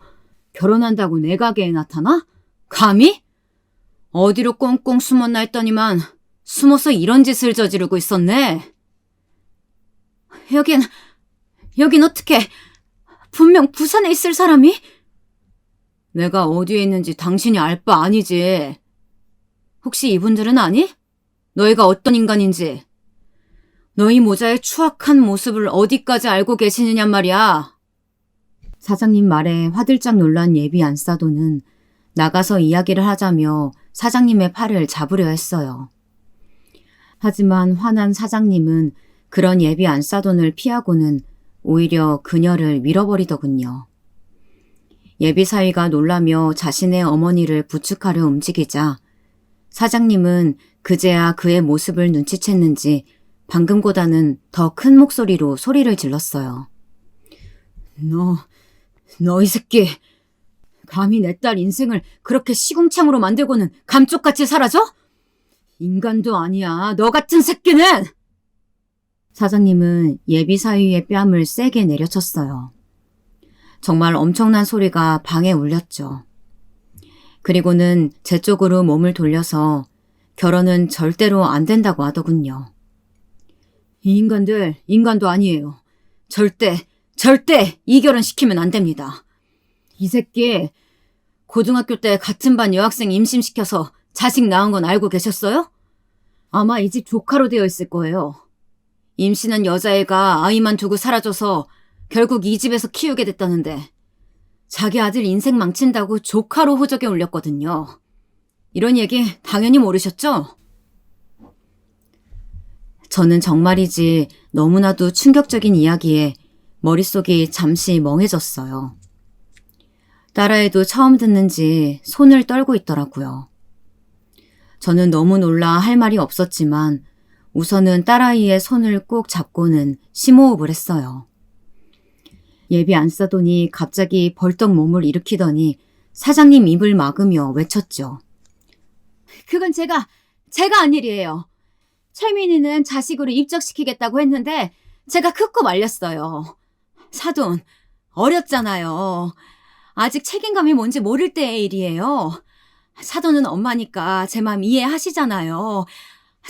결혼한다고 내 가게에 나타나? 감히? 어디로 꽁꽁 숨었나 했더니만 숨어서 이런 짓을 저지르고 있었네. 여긴 어떻게... 분명 부산에 있을 사람이? 내가 어디에 있는지 당신이 알 바 아니지. 혹시 이분들은 아니? 너희가 어떤 인간인지. 너희 모자의 추악한 모습을 어디까지 알고 계시느냔 말이야. 사장님 말에 화들짝 놀란 예비 안사돈은 나가서 이야기를 하자며 사장님의 팔을 잡으려 했어요. 하지만 화난 사장님은 그런 예비 안사돈을 피하고는 오히려 그녀를 밀어버리더군요. 예비 사위가 놀라며 자신의 어머니를 부축하려 움직이자 사장님은 그제야 그의 모습을 눈치챘는지 방금보다는 더 큰 목소리로 소리를 질렀어요. 너 이 새끼! 감히 내 딸 인생을 그렇게 시궁창으로 만들고는 감쪽같이 사라져? 인간도 아니야, 너 같은 새끼는! 사장님은 예비 사위의 뺨을 세게 내려쳤어요. 정말 엄청난 소리가 방에 울렸죠. 그리고는 제 쪽으로 몸을 돌려서 결혼은 절대로 안 된다고 하더군요. 이 인간들 인간도 아니에요. 절대 이 결혼 시키면 안 됩니다. 이 새끼 고등학교 때 같은 반 여학생 임신시켜서 자식 낳은 건 알고 계셨어요? 아마 이 집 조카로 되어 있을 거예요. 임신한 여자애가 아이만 두고 사라져서 결국 이 집에서 키우게 됐다는데 자기 아들 인생 망친다고 조카로 호적에 올렸거든요. 이런 얘기 당연히 모르셨죠? 저는 정말이지 너무나도 충격적인 이야기에 머릿속이 잠시 멍해졌어요. 딸아이도 처음 듣는지 손을 떨고 있더라고요. 저는 너무 놀라 할 말이 없었지만 우선은 딸아이의 손을 꼭 잡고는 심호흡을 했어요. 예비 안 싸더니 갑자기 벌떡 몸을 일으키더니 사장님 입을 막으며 외쳤죠. 그건 제가 한 일이에요. 철민이는 자식으로 입적시키겠다고 했는데 제가 크고 말렸어요. 사돈, 어렸잖아요. 아직 책임감이 뭔지 모를 때의 일이에요. 사돈은 엄마니까 제 마음 이해하시잖아요.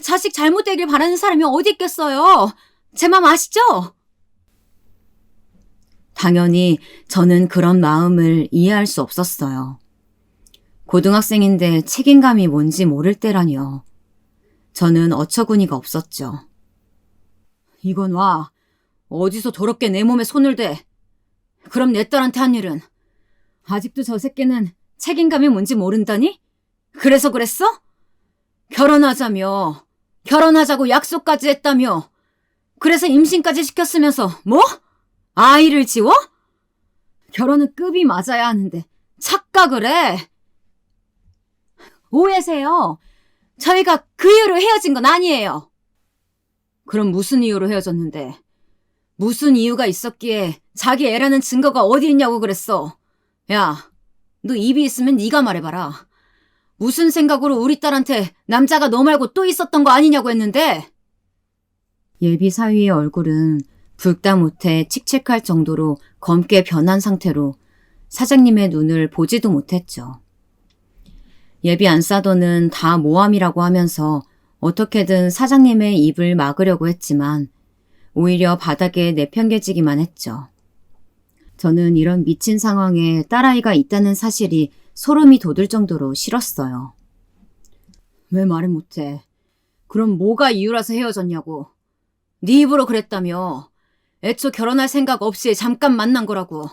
자식 잘못되길 바라는 사람이 어디 있겠어요. 제 마음 아시죠? 당연히 저는 그런 마음을 이해할 수 없었어요. 고등학생인데 책임감이 뭔지 모를 때라니요. 저는 어처구니가 없었죠. 이건 와. 어디서 더럽게 내 몸에 손을 대. 그럼 내 딸한테 한 일은 아직도 저 새끼는 책임감이 뭔지 모른다니? 그래서 그랬어? 결혼하자고 약속까지 했다며. 그래서 임신까지 시켰으면서 뭐? 아이를 지워? 결혼은 급이 맞아야 하는데 착각을 해. 오해세요. 저희가 그 이유로 헤어진 건 아니에요. 그럼 무슨 이유로 헤어졌는데? 무슨 이유가 있었기에 자기 애라는 증거가 어디 있냐고 그랬어. 야, 너 입이 있으면 네가 말해봐라. 무슨 생각으로 우리 딸한테 남자가 너 말고 또 있었던 거 아니냐고 했는데? 예비 사위의 얼굴은 붉다 못해 칙칙할 정도로 검게 변한 상태로 사장님의 눈을 보지도 못했죠. 예비 안 싸더는 다 모함이라고 하면서 어떻게든 사장님의 입을 막으려고 했지만 오히려 바닥에 내팽개치기만 했죠. 저는 이런 미친 상황에 딸아이가 있다는 사실이 소름이 돋을 정도로 싫었어요. 왜 말을 못해? 그럼 뭐가 이유라서 헤어졌냐고. 네 입으로 그랬다며. 애초 결혼할 생각 없이 잠깐 만난 거라고.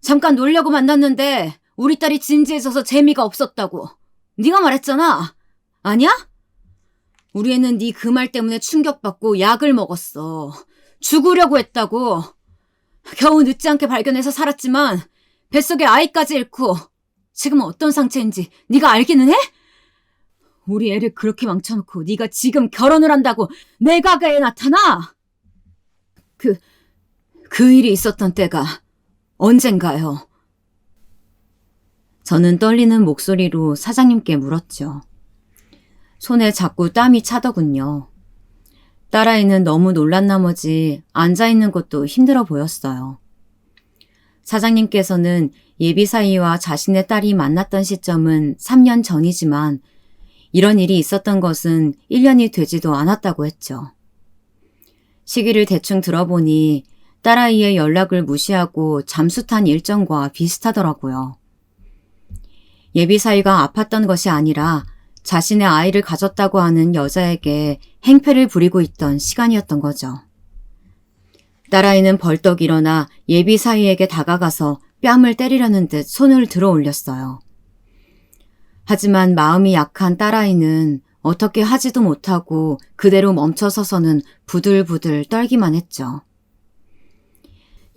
잠깐 놀려고 만났는데 우리 딸이 진지해져서 재미가 없었다고. 네가 말했잖아. 아니야? 우리 애는 네 그 말 때문에 충격받고 약을 먹었어. 죽으려고 했다고. 겨우 늦지 않게 발견해서 살았지만 뱃속에 아이까지 잃고 지금은 어떤 상태인지 네가 알기는 해? 우리 애를 그렇게 망쳐놓고 네가 지금 결혼을 한다고 내가게에 나타나? 그 일이 있었던 때가 언젠가요? 저는 떨리는 목소리로 사장님께 물었죠. 손에 자꾸 땀이 차더군요. 딸아이는 너무 놀란 나머지 앉아있는 것도 힘들어 보였어요. 사장님께서는 예비 사이와 자신의 딸이 만났던 시점은 3년 전이지만 이런 일이 있었던 것은 1년이 되지도 않았다고 했죠. 시기를 대충 들어보니 딸아이의 연락을 무시하고 잠수탄 일정과 비슷하더라고요. 예비 사이가 아팠던 것이 아니라 자신의 아이를 가졌다고 하는 여자에게 행패를 부리고 있던 시간이었던 거죠. 딸아이는 벌떡 일어나 예비 사이에게 다가가서 뺨을 때리려는 듯 손을 들어 올렸어요. 하지만 마음이 약한 딸아이는 어떻게 하지도 못하고 그대로 멈춰서서는 부들부들 떨기만 했죠.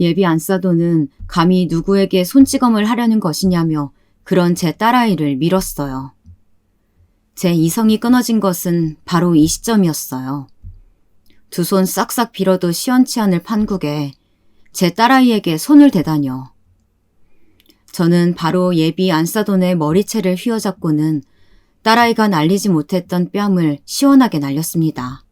예비 안싸도는 감히 누구에게 손찌검을 하려는 것이냐며 그런 제 딸아이를 밀었어요. 제 이성이 끊어진 것은 바로 이 시점이었어요. 두 손 싹싹 빌어도 시원치 않을 판국에 제 딸아이에게 손을 대다녀. 저는 바로 예비 안싸돈의 머리채를 휘어잡고는 딸아이가 날리지 못했던 뺨을 시원하게 날렸습니다.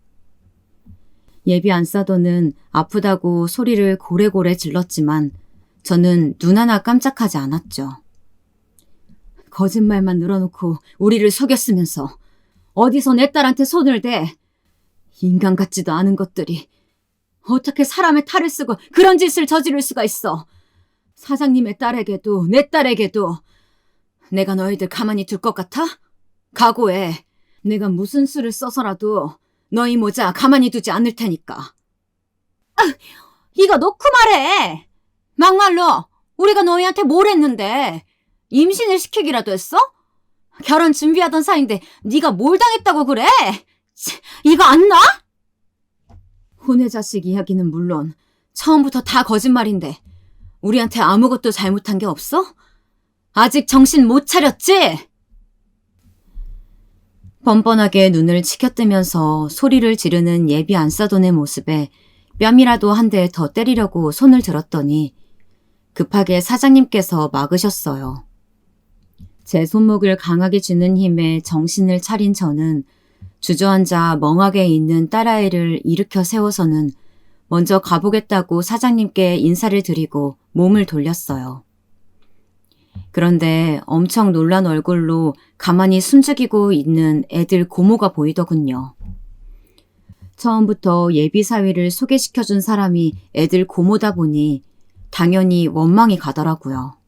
예비 안싸돈은 아프다고 소리를 고래고래 질렀지만 저는 눈 하나 깜짝하지 않았죠. 거짓말만 늘어놓고 우리를 속였으면서 어디서 내 딸한테 손을 대. 인간 같지도 않은 것들이 어떻게 사람의 탈을 쓰고 그런 짓을 저지를 수가 있어. 사장님의 딸에게도 내 딸에게도. 내가 너희들 가만히 둘 것 같아? 각오해. 내가 무슨 수를 써서라도 너희 모자 가만히 두지 않을 테니까. 이거 놓고 말해. 막말로 우리가 너희한테 뭘 했는데. 임신을 시키기라도 했어? 결혼 준비하던 사이인데 네가 뭘 당했다고 그래? 이거 안 나? 혼의 자식 이야기는 물론 처음부터 다 거짓말인데 우리한테 아무것도 잘못한 게 없어? 아직 정신 못 차렸지? 뻔뻔하게 눈을 치켜뜨면서 소리를 지르는 예비 안사돈의 모습에 뺨이라도 한 대 더 때리려고 손을 들었더니 급하게 사장님께서 막으셨어요. 제 손목을 강하게 쥐는 힘에 정신을 차린 저는 주저앉아 멍하게 있는 딸아이를 일으켜 세워서는 먼저 가보겠다고 사장님께 인사를 드리고 몸을 돌렸어요. 그런데 엄청 놀란 얼굴로 가만히 숨죽이고 있는 애들 고모가 보이더군요. 처음부터 예비 사위를 소개시켜준 사람이 애들 고모다 보니 당연히 원망이 가더라고요.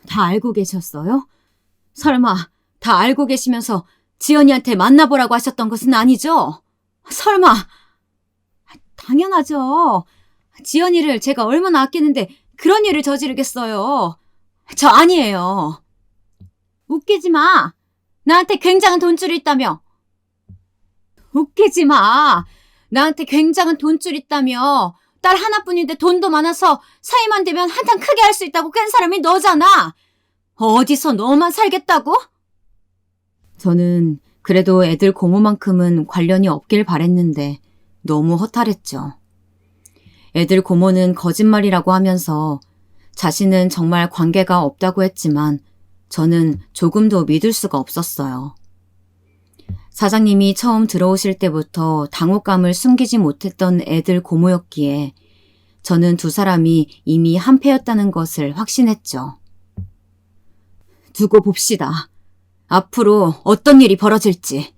다 알고 계셨어요? 설마 다 알고 계시면서 지연이한테 만나보라고 하셨던 것은 아니죠? 설마. 당연하죠. 지연이를 제가 얼마나 아끼는데 그런 일을 저지르겠어요. 저 아니에요. 웃기지 마. 나한테 굉장한 돈줄이 있다며. 웃기지 마. 나한테 굉장한 돈줄이 있다며. 딸 하나뿐인데 돈도 많아서 사이만 되면 한탕 크게 할 수 있다고 깬 사람이 너잖아. 어디서 너만 살겠다고? 저는 그래도 애들 고모만큼은 관련이 없길 바랬는데 너무 허탈했죠. 애들 고모는 거짓말이라고 하면서 자신은 정말 관계가 없다고 했지만 저는 조금도 믿을 수가 없었어요. 사장님이 처음 들어오실 때부터 당혹감을 숨기지 못했던 애들 고모였기에 저는 두 사람이 이미 한패였다는 것을 확신했죠. 두고 봅시다. 앞으로 어떤 일이 벌어질지.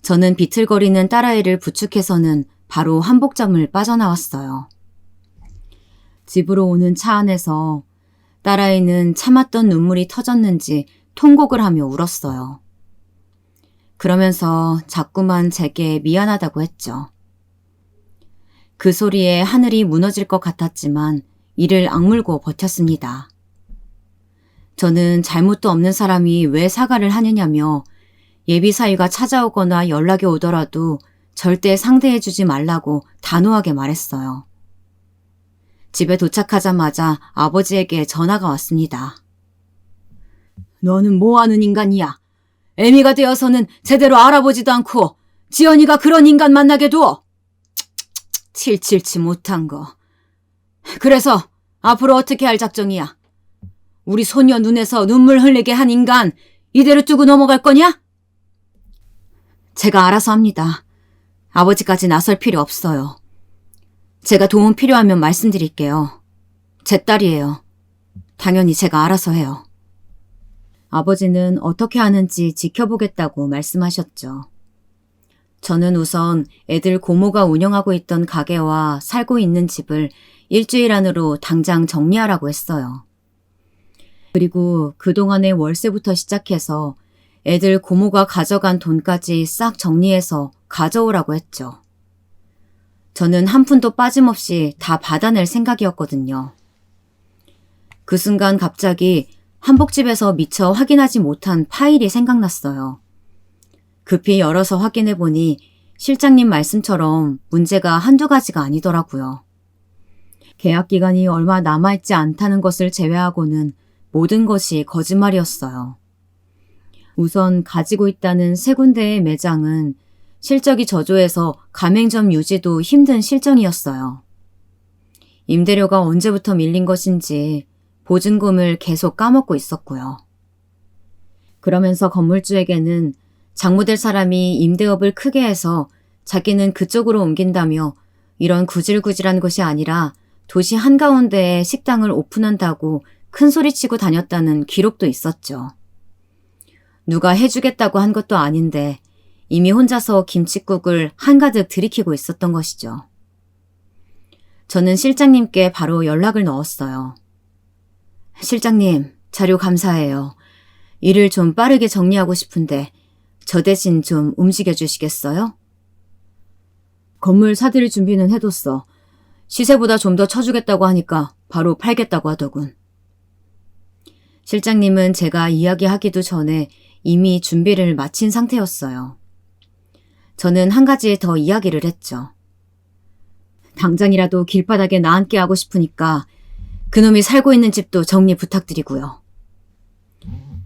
저는 비틀거리는 딸아이를 부축해서는 바로 한복점을 빠져나왔어요. 집으로 오는 차 안에서 딸아이는 참았던 눈물이 터졌는지 통곡을 하며 울었어요. 그러면서 자꾸만 제게 미안하다고 했죠. 그 소리에 하늘이 무너질 것 같았지만 이를 악물고 버텼습니다. 저는 잘못도 없는 사람이 왜 사과를 하느냐며 예비사위가 찾아오거나 연락이 오더라도 절대 상대해주지 말라고 단호하게 말했어요. 집에 도착하자마자 아버지에게 전화가 왔습니다. 너는 뭐하는 인간이야? 애미가 되어서는 제대로 알아보지도 않고 지연이가 그런 인간 만나게 둬. 칠칠치 못한 거. 그래서 앞으로 어떻게 할 작정이야? 우리 소녀 눈에서 눈물 흘리게 한 인간 이대로 두고 넘어갈 거냐? 제가 알아서 합니다. 아버지까지 나설 필요 없어요. 제가 도움 필요하면 말씀드릴게요. 제 딸이에요. 당연히 제가 알아서 해요. 아버지는 어떻게 하는지 지켜보겠다고 말씀하셨죠. 저는 우선 애들 고모가 운영하고 있던 가게와 살고 있는 집을 일주일 안으로 당장 정리하라고 했어요. 그리고 그동안의 월세부터 시작해서 애들 고모가 가져간 돈까지 싹 정리해서 가져오라고 했죠. 저는 한 푼도 빠짐없이 다 받아낼 생각이었거든요. 그 순간 갑자기 한복집에서 미처 확인하지 못한 파일이 생각났어요. 급히 열어서 확인해보니 실장님 말씀처럼 문제가 한두 가지가 아니더라고요. 계약 기간이 얼마 남아있지 않다는 것을 제외하고는 모든 것이 거짓말이었어요. 우선 가지고 있다는 세 군데의 매장은 실적이 저조해서 가맹점 유지도 힘든 실정이었어요. 임대료가 언제부터 밀린 것인지 보증금을 계속 까먹고 있었고요. 그러면서 건물주에게는 장모될 사람이 임대업을 크게 해서 자기는 그쪽으로 옮긴다며 이런 구질구질한 것이 아니라 도시 한가운데에 식당을 오픈한다고 큰 소리치고 다녔다는 기록도 있었죠. 누가 해주겠다고 한 것도 아닌데 이미 혼자서 김칫국을 한가득 들이키고 있었던 것이죠. 저는 실장님께 바로 연락을 넣었어요. 실장님, 자료 감사해요. 일을 좀 빠르게 정리하고 싶은데 저 대신 좀 움직여 주시겠어요? 건물 사들일 준비는 해뒀어. 시세보다 좀 더 쳐주겠다고 하니까 바로 팔겠다고 하더군. 실장님은 제가 이야기하기도 전에 이미 준비를 마친 상태였어요. 저는 한 가지 더 이야기를 했죠. 당장이라도 길바닥에 나앉게 하고 싶으니까 그놈이 살고 있는 집도 정리 부탁드리고요.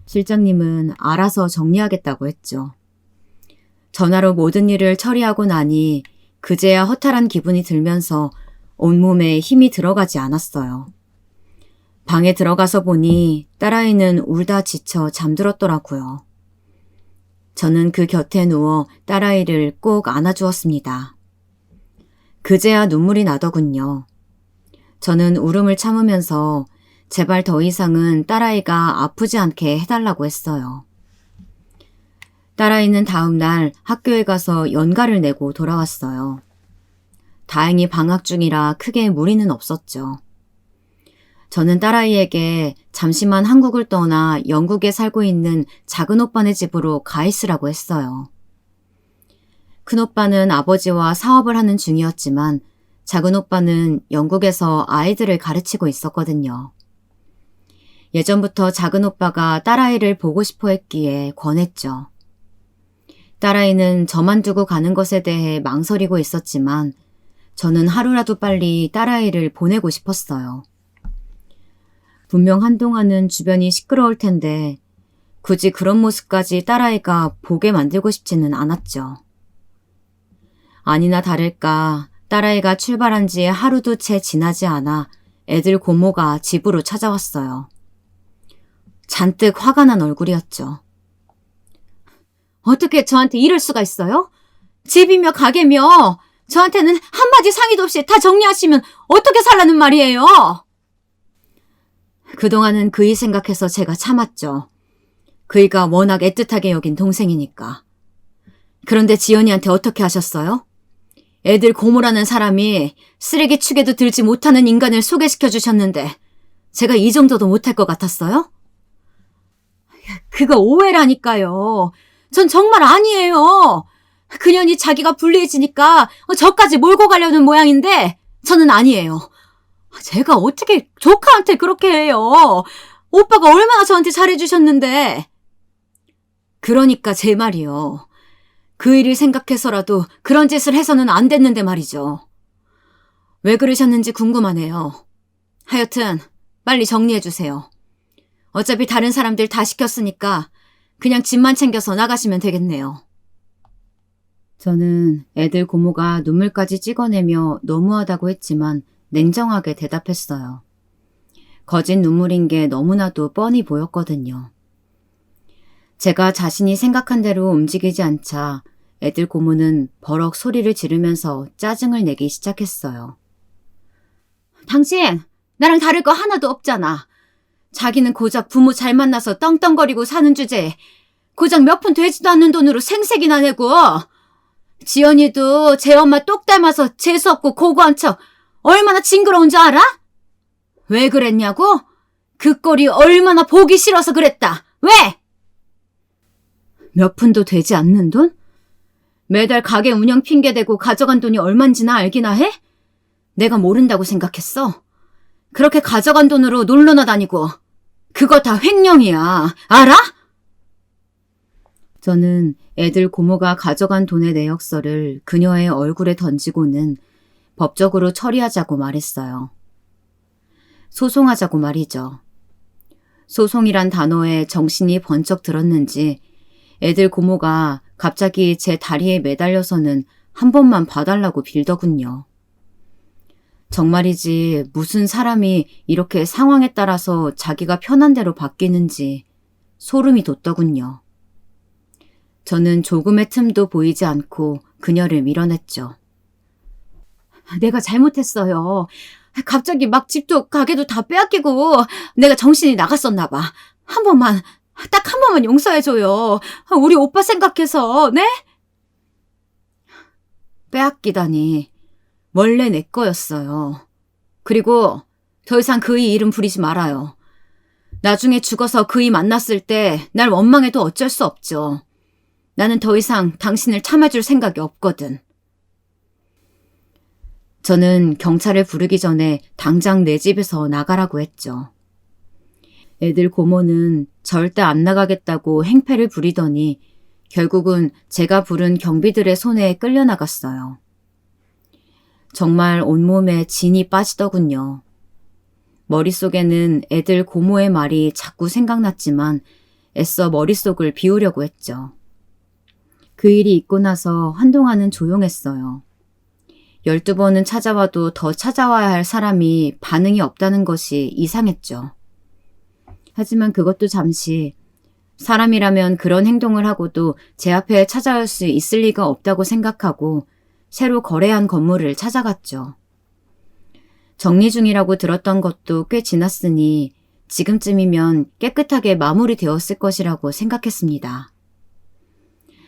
실장님은 알아서 정리하겠다고 했죠. 전화로 모든 일을 처리하고 나니 그제야 허탈한 기분이 들면서 온몸에 힘이 들어가지 않았어요. 방에 들어가서 보니 딸아이는 울다 지쳐 잠들었더라고요. 저는 그 곁에 누워 딸아이를 꼭 안아주었습니다. 그제야 눈물이 나더군요. 저는 울음을 참으면서 제발 더 이상은 딸아이가 아프지 않게 해달라고 했어요. 딸아이는 다음 날 학교에 가서 연가를 내고 돌아왔어요. 다행히 방학 중이라 크게 무리는 없었죠. 저는 딸아이에게 잠시만 한국을 떠나 영국에 살고 있는 작은 오빠네 집으로 가 있으라고 했어요. 큰 오빠는 아버지와 사업을 하는 중이었지만 작은 오빠는 영국에서 아이들을 가르치고 있었거든요. 예전부터 작은 오빠가 딸아이를 보고 싶어 했기에 권했죠. 딸아이는 저만 두고 가는 것에 대해 망설이고 있었지만 저는 하루라도 빨리 딸아이를 보내고 싶었어요. 분명 한동안은 주변이 시끄러울 텐데 굳이 그런 모습까지 딸아이가 보게 만들고 싶지는 않았죠. 아니나 다를까 딸아이가 출발한 지 하루도 채 지나지 않아 애들 고모가 집으로 찾아왔어요. 잔뜩 화가 난 얼굴이었죠. 어떻게 저한테 이럴 수가 있어요? 집이며 가게며 저한테는 한마디 상의도 없이 다 정리하시면 어떻게 살라는 말이에요? 그동안은 그이 생각해서 제가 참았죠. 그이가 워낙 애틋하게 여긴 동생이니까. 그런데 지연이한테 어떻게 하셨어요? 애들 고모라는 사람이 쓰레기 축에도 들지 못하는 인간을 소개시켜 주셨는데 제가 이 정도도 못할 것 같았어요? 그거 오해라니까요. 전 정말 아니에요. 그년이 자기가 불리해지니까 저까지 몰고 가려는 모양인데 저는 아니에요. 제가 어떻게 조카한테 그렇게 해요. 오빠가 얼마나 저한테 잘해주셨는데. 그러니까 제 말이요. 그 일을 생각해서라도 그런 짓을 해서는 안 됐는데 말이죠. 왜 그러셨는지 궁금하네요. 하여튼 빨리 정리해주세요. 어차피 다른 사람들 다 시켰으니까 그냥 집만 챙겨서 나가시면 되겠네요. 저는 애들 고모가 눈물까지 찍어내며 너무하다고 했지만 냉정하게 대답했어요. 거짓 눈물인 게 너무나도 뻔히 보였거든요. 제가 자신이 생각한 대로 움직이지 않자 애들 고모는 버럭 소리를 지르면서 짜증을 내기 시작했어요. 당신 나랑 다를 거 하나도 없잖아. 자기는 고작 부모 잘 만나서 떵떵거리고 사는 주제에 고작 몇 푼 되지도 않는 돈으로 생색이나 내고 지연이도 제 엄마 똑 닮아서 재수없고 고고한 척 얼마나 징그러운 줄 알아? 왜 그랬냐고? 그 꼴이 얼마나 보기 싫어서 그랬다. 왜? 몇 푼도 되지 않는 돈? 매달 가게 운영 핑계대고 가져간 돈이 얼만지나 알기나 해? 내가 모른다고 생각했어. 그렇게 가져간 돈으로 놀러나 다니고 그거 다 횡령이야. 알아? 저는 애들 고모가 가져간 돈의 내역서를 그녀의 얼굴에 던지고는 법적으로 처리하자고 말했어요. 소송하자고 말이죠. 소송이란 단어에 정신이 번쩍 들었는지 애들 고모가 갑자기 제 다리에 매달려서는 한 번만 봐달라고 빌더군요. 정말이지 무슨 사람이 이렇게 상황에 따라서 자기가 편한 대로 바뀌는지 소름이 돋더군요. 저는 조금의 틈도 보이지 않고 그녀를 밀어냈죠. 내가 잘못했어요. 갑자기 막 집도 가게도 다 빼앗기고 내가 정신이 나갔었나 봐. 딱 한 번만 용서해줘요. 우리 오빠 생각해서, 네? 빼앗기다니. 원래 내 거였어요. 그리고 더 이상 그이 이름 부리지 말아요. 나중에 죽어서 그이 만났을 때 날 원망해도 어쩔 수 없죠. 나는 더 이상 당신을 참아줄 생각이 없거든. 저는 경찰을 부르기 전에 당장 내 집에서 나가라고 했죠. 애들 고모는 절대 안 나가겠다고 행패를 부리더니 결국은 제가 부른 경비들의 손에 끌려나갔어요. 정말 온몸에 진이 빠지더군요. 머릿속에는 애들 고모의 말이 자꾸 생각났지만 애써 머릿속을 비우려고 했죠. 그 일이 있고 나서 한동안은 조용했어요. 12번은 찾아와도 더 찾아와야 할 사람이 반응이 없다는 것이 이상했죠. 하지만 그것도 잠시, 사람이라면 그런 행동을 하고도 제 앞에 찾아올 수 있을 리가 없다고 생각하고 새로 거래한 건물을 찾아갔죠. 정리 중이라고 들었던 것도 꽤 지났으니 지금쯤이면 깨끗하게 마무리되었을 것이라고 생각했습니다.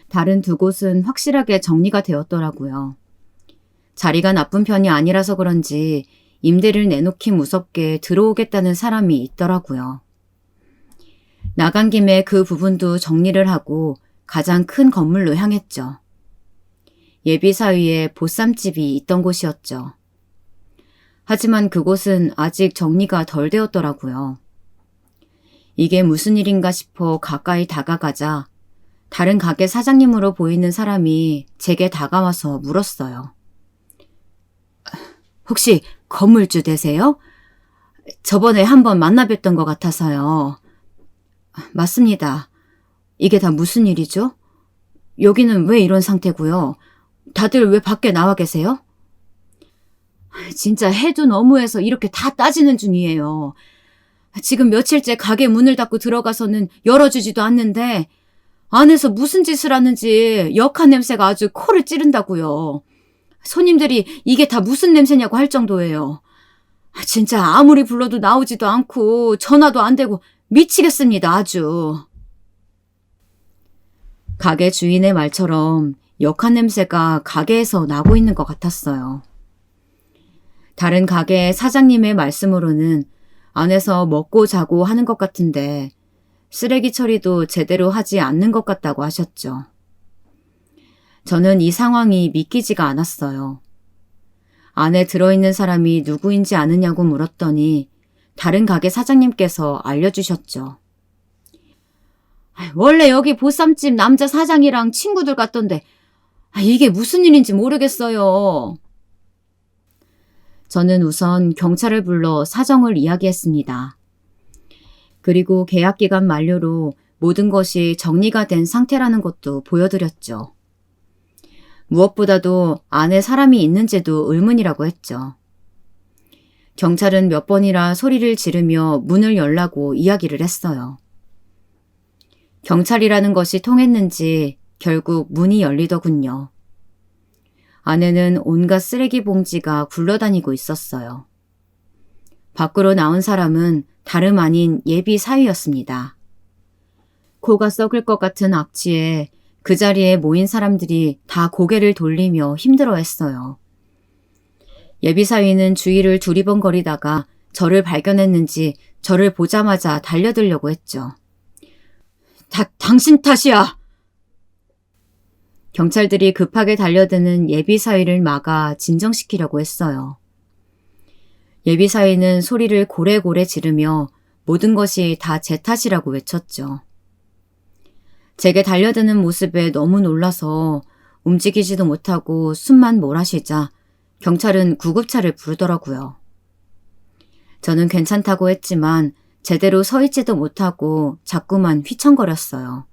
다른 두 곳은 확실하게 정리가 되었더라고요. 자리가 나쁜 편이 아니라서 그런지 임대를 내놓기 무섭게 들어오겠다는 사람이 있더라고요. 나간 김에 그 부분도 정리를 하고 가장 큰 건물로 향했죠. 예비사위에 보쌈집이 있던 곳이었죠. 하지만 그곳은 아직 정리가 덜 되었더라고요. 이게 무슨 일인가 싶어 가까이 다가가자 다른 가게 사장님으로 보이는 사람이 제게 다가와서 물었어요. 혹시 건물주 되세요? 저번에 한번 만나 뵀던 것 같아서요. 맞습니다. 이게 다 무슨 일이죠? 여기는 왜 이런 상태고요? 다들 왜 밖에 나와 계세요? 진짜 해도 너무해서 이렇게 다 따지는 중이에요. 지금 며칠째 가게 문을 닫고 들어가서는 열어주지도 않는데 안에서 무슨 짓을 하는지 역한 냄새가 아주 코를 찌른다고요. 손님들이 이게 다 무슨 냄새냐고 할 정도예요. 진짜 아무리 불러도 나오지도 않고 전화도 안 되고 미치겠습니다, 아주. 가게 주인의 말처럼 역한 냄새가 가게에서 나고 있는 것 같았어요. 다른 가게 사장님의 말씀으로는 안에서 먹고 자고 하는 것 같은데 쓰레기 처리도 제대로 하지 않는 것 같다고 하셨죠. 저는 이 상황이 믿기지가 않았어요. 안에 들어있는 사람이 누구인지 아느냐고 물었더니 다른 가게 사장님께서 알려주셨죠. 원래 여기 보쌈집 남자 사장이랑 친구들 같던데 이게 무슨 일인지 모르겠어요. 저는 우선 경찰을 불러 사정을 이야기했습니다. 그리고 계약기간 만료로 모든 것이 정리가 된 상태라는 것도 보여드렸죠. 무엇보다도 안에 사람이 있는지도 의문이라고 했죠. 경찰은 몇 번이나 소리를 지르며 문을 열라고 이야기를 했어요. 경찰이라는 것이 통했는지 결국 문이 열리더군요. 안에는 온갖 쓰레기 봉지가 굴러다니고 있었어요. 밖으로 나온 사람은 다름 아닌 예비 사위였습니다. 코가 썩을 것 같은 악취에 그 자리에 모인 사람들이 다 고개를 돌리며 힘들어했어요. 예비 사위는 주위를 두리번거리다가 저를 발견했는지 저를 보자마자 달려들려고 했죠. 당신 탓이야! 경찰들이 급하게 달려드는 예비 사위를 막아 진정시키려고 했어요. 예비 사위는 소리를 고래고래 지르며 모든 것이 다 제 탓이라고 외쳤죠. 제게 달려드는 모습에 너무 놀라서 움직이지도 못하고 숨만 몰아쉬자 경찰은 구급차를 부르더라고요. 저는 괜찮다고 했지만 제대로 서 있지도 못하고 자꾸만 휘청거렸어요.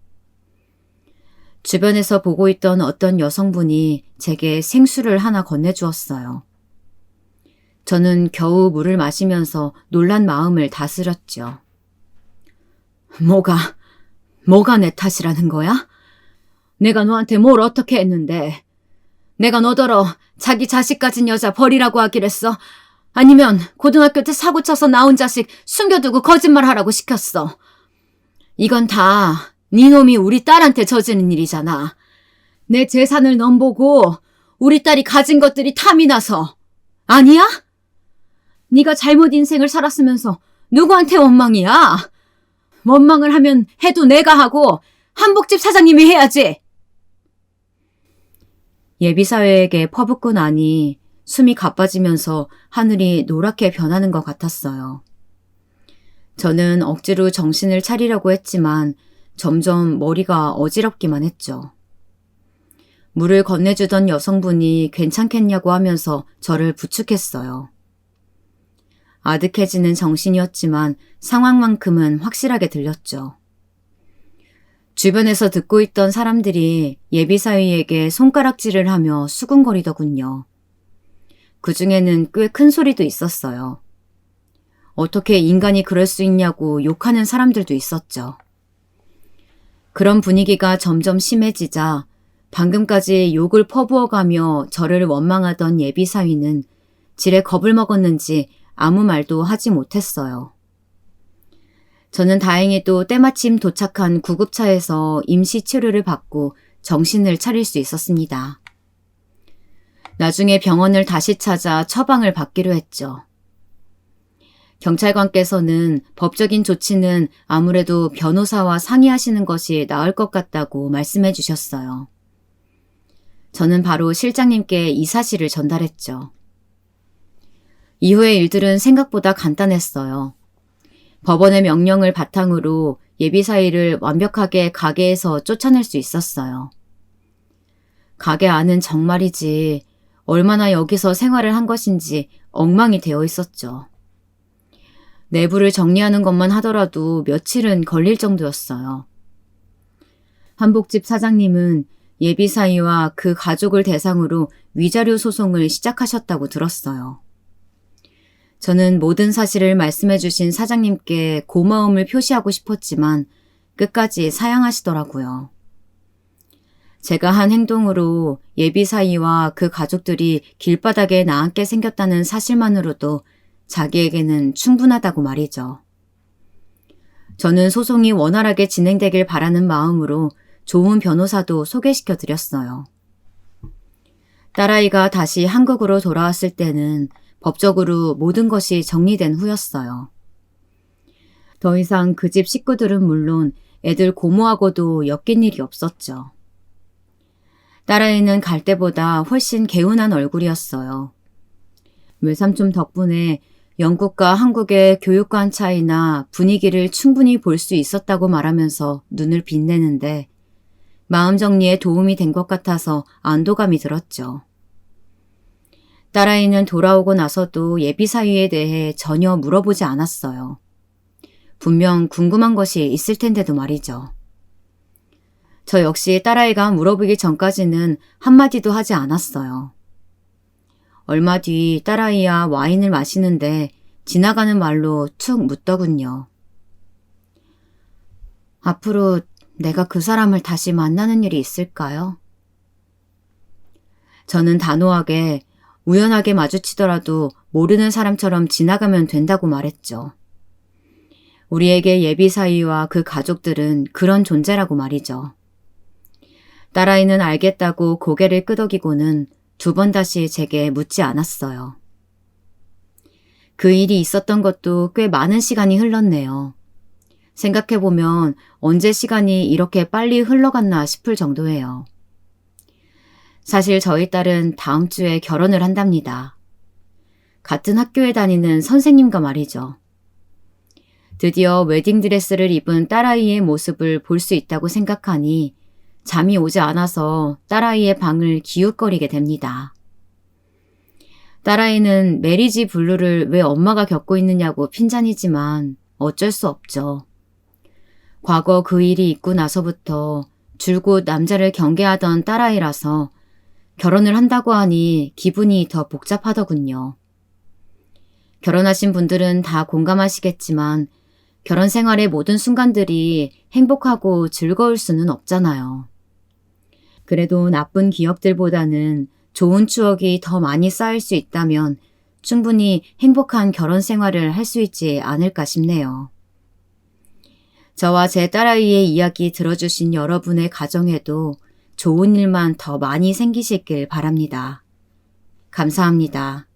주변에서 보고 있던 어떤 여성분이 제게 생수를 하나 건네주었어요. 저는 겨우 물을 마시면서 놀란 마음을 다스렸죠. 뭐가 내 탓이라는 거야? 내가 너한테 뭘 어떻게 했는데? 내가 너더러 자기 자식 가진 여자 버리라고 하기랬어? 아니면 고등학교 때 사고 쳐서 나온 자식 숨겨두고 거짓말하라고 시켰어. 이건 다 네 놈이 우리 딸한테 저지른 일이잖아. 내 재산을 넘보고 우리 딸이 가진 것들이 탐이 나서. 아니야? 네가 잘못 인생을 살았으면서 누구한테 원망이야? 원망을 하면 해도 내가 하고 한복집 사장님이 해야지. 예비사회에게 퍼붓고 나니 숨이 가빠지면서 하늘이 노랗게 변하는 것 같았어요. 저는 억지로 정신을 차리려고 했지만 점점 머리가 어지럽기만 했죠. 물을 건네주던 여성분이 괜찮겠냐고 하면서 저를 부축했어요. 아득해지는 정신이었지만 상황만큼은 확실하게 들렸죠. 주변에서 듣고 있던 사람들이 예비사위에게 손가락질을 하며 수군거리더군요. 그 중에는 꽤 큰 소리도 있었어요. 어떻게 인간이 그럴 수 있냐고 욕하는 사람들도 있었죠. 그런 분위기가 점점 심해지자 방금까지 욕을 퍼부어가며 저를 원망하던 예비사위는 지레 겁을 먹었는지 아무 말도 하지 못했어요. 저는 다행히도 때마침 도착한 구급차에서 임시 치료를 받고 정신을 차릴 수 있었습니다. 나중에 병원을 다시 찾아 처방을 받기로 했죠. 경찰관께서는 법적인 조치는 아무래도 변호사와 상의하시는 것이 나을 것 같다고 말씀해 주셨어요. 저는 바로 실장님께 이 사실을 전달했죠. 이후의 일들은 생각보다 간단했어요. 법원의 명령을 바탕으로 예비사위를 완벽하게 가게에서 쫓아낼 수 있었어요. 가게 안은 정말이지 얼마나 여기서 생활을 한 것인지 엉망이 되어 있었죠. 내부를 정리하는 것만 하더라도 며칠은 걸릴 정도였어요. 한복집 사장님은 예비사위와 그 가족을 대상으로 위자료 소송을 시작하셨다고 들었어요. 저는 모든 사실을 말씀해 주신 사장님께 고마움을 표시하고 싶었지만 끝까지 사양하시더라고요. 제가 한 행동으로 예비사위와 그 가족들이 길바닥에 나앉게 생겼다는 사실만으로도 자기에게는 충분하다고 말이죠. 저는 소송이 원활하게 진행되길 바라는 마음으로 좋은 변호사도 소개시켜 드렸어요. 딸아이가 다시 한국으로 돌아왔을 때는 법적으로 모든 것이 정리된 후였어요. 더 이상 그 집 식구들은 물론 애들 고모하고도 엮인 일이 없었죠. 딸아이는 갈 때보다 훨씬 개운한 얼굴이었어요. 외삼촌 덕분에 영국과 한국의 교육관 차이나 분위기를 충분히 볼 수 있었다고 말하면서 눈을 빛내는데 마음 정리에 도움이 된 것 같아서 안도감이 들었죠. 딸아이는 돌아오고 나서도 예비사위에 대해 전혀 물어보지 않았어요. 분명 궁금한 것이 있을 텐데도 말이죠. 저 역시 딸아이가 물어보기 전까지는 한마디도 하지 않았어요. 얼마 뒤 딸아이와 와인을 마시는데 지나가는 말로 툭 묻더군요. 앞으로 내가 그 사람을 다시 만나는 일이 있을까요? 저는 단호하게 우연하게 마주치더라도 모르는 사람처럼 지나가면 된다고 말했죠. 우리에게 예비사위와 그 가족들은 그런 존재라고 말이죠. 딸아이는 알겠다고 고개를 끄덕이고는 두 번 다시 제게 묻지 않았어요. 그 일이 있었던 것도 꽤 많은 시간이 흘렀네요. 생각해보면 언제 시간이 이렇게 빨리 흘러갔나 싶을 정도예요. 사실 저희 딸은 다음 주에 결혼을 한답니다. 같은 학교에 다니는 선생님과 말이죠. 드디어 웨딩드레스를 입은 딸아이의 모습을 볼 수 있다고 생각하니 잠이 오지 않아서 딸아이의 방을 기웃거리게 됩니다. 딸아이는 메리지 블루를 왜 엄마가 겪고 있느냐고 핀잔이지만 어쩔 수 없죠. 과거 그 일이 있고 나서부터 줄곧 남자를 경계하던 딸아이라서 결혼을 한다고 하니 기분이 더 복잡하더군요. 결혼하신 분들은 다 공감하시겠지만 결혼 생활의 모든 순간들이 행복하고 즐거울 수는 없잖아요. 그래도 나쁜 기억들보다는 좋은 추억이 더 많이 쌓일 수 있다면 충분히 행복한 결혼 생활을 할 수 있지 않을까 싶네요. 저와 제 딸아이의 이야기 들어주신 여러분의 가정에도 좋은 일만 더 많이 생기시길 바랍니다. 감사합니다.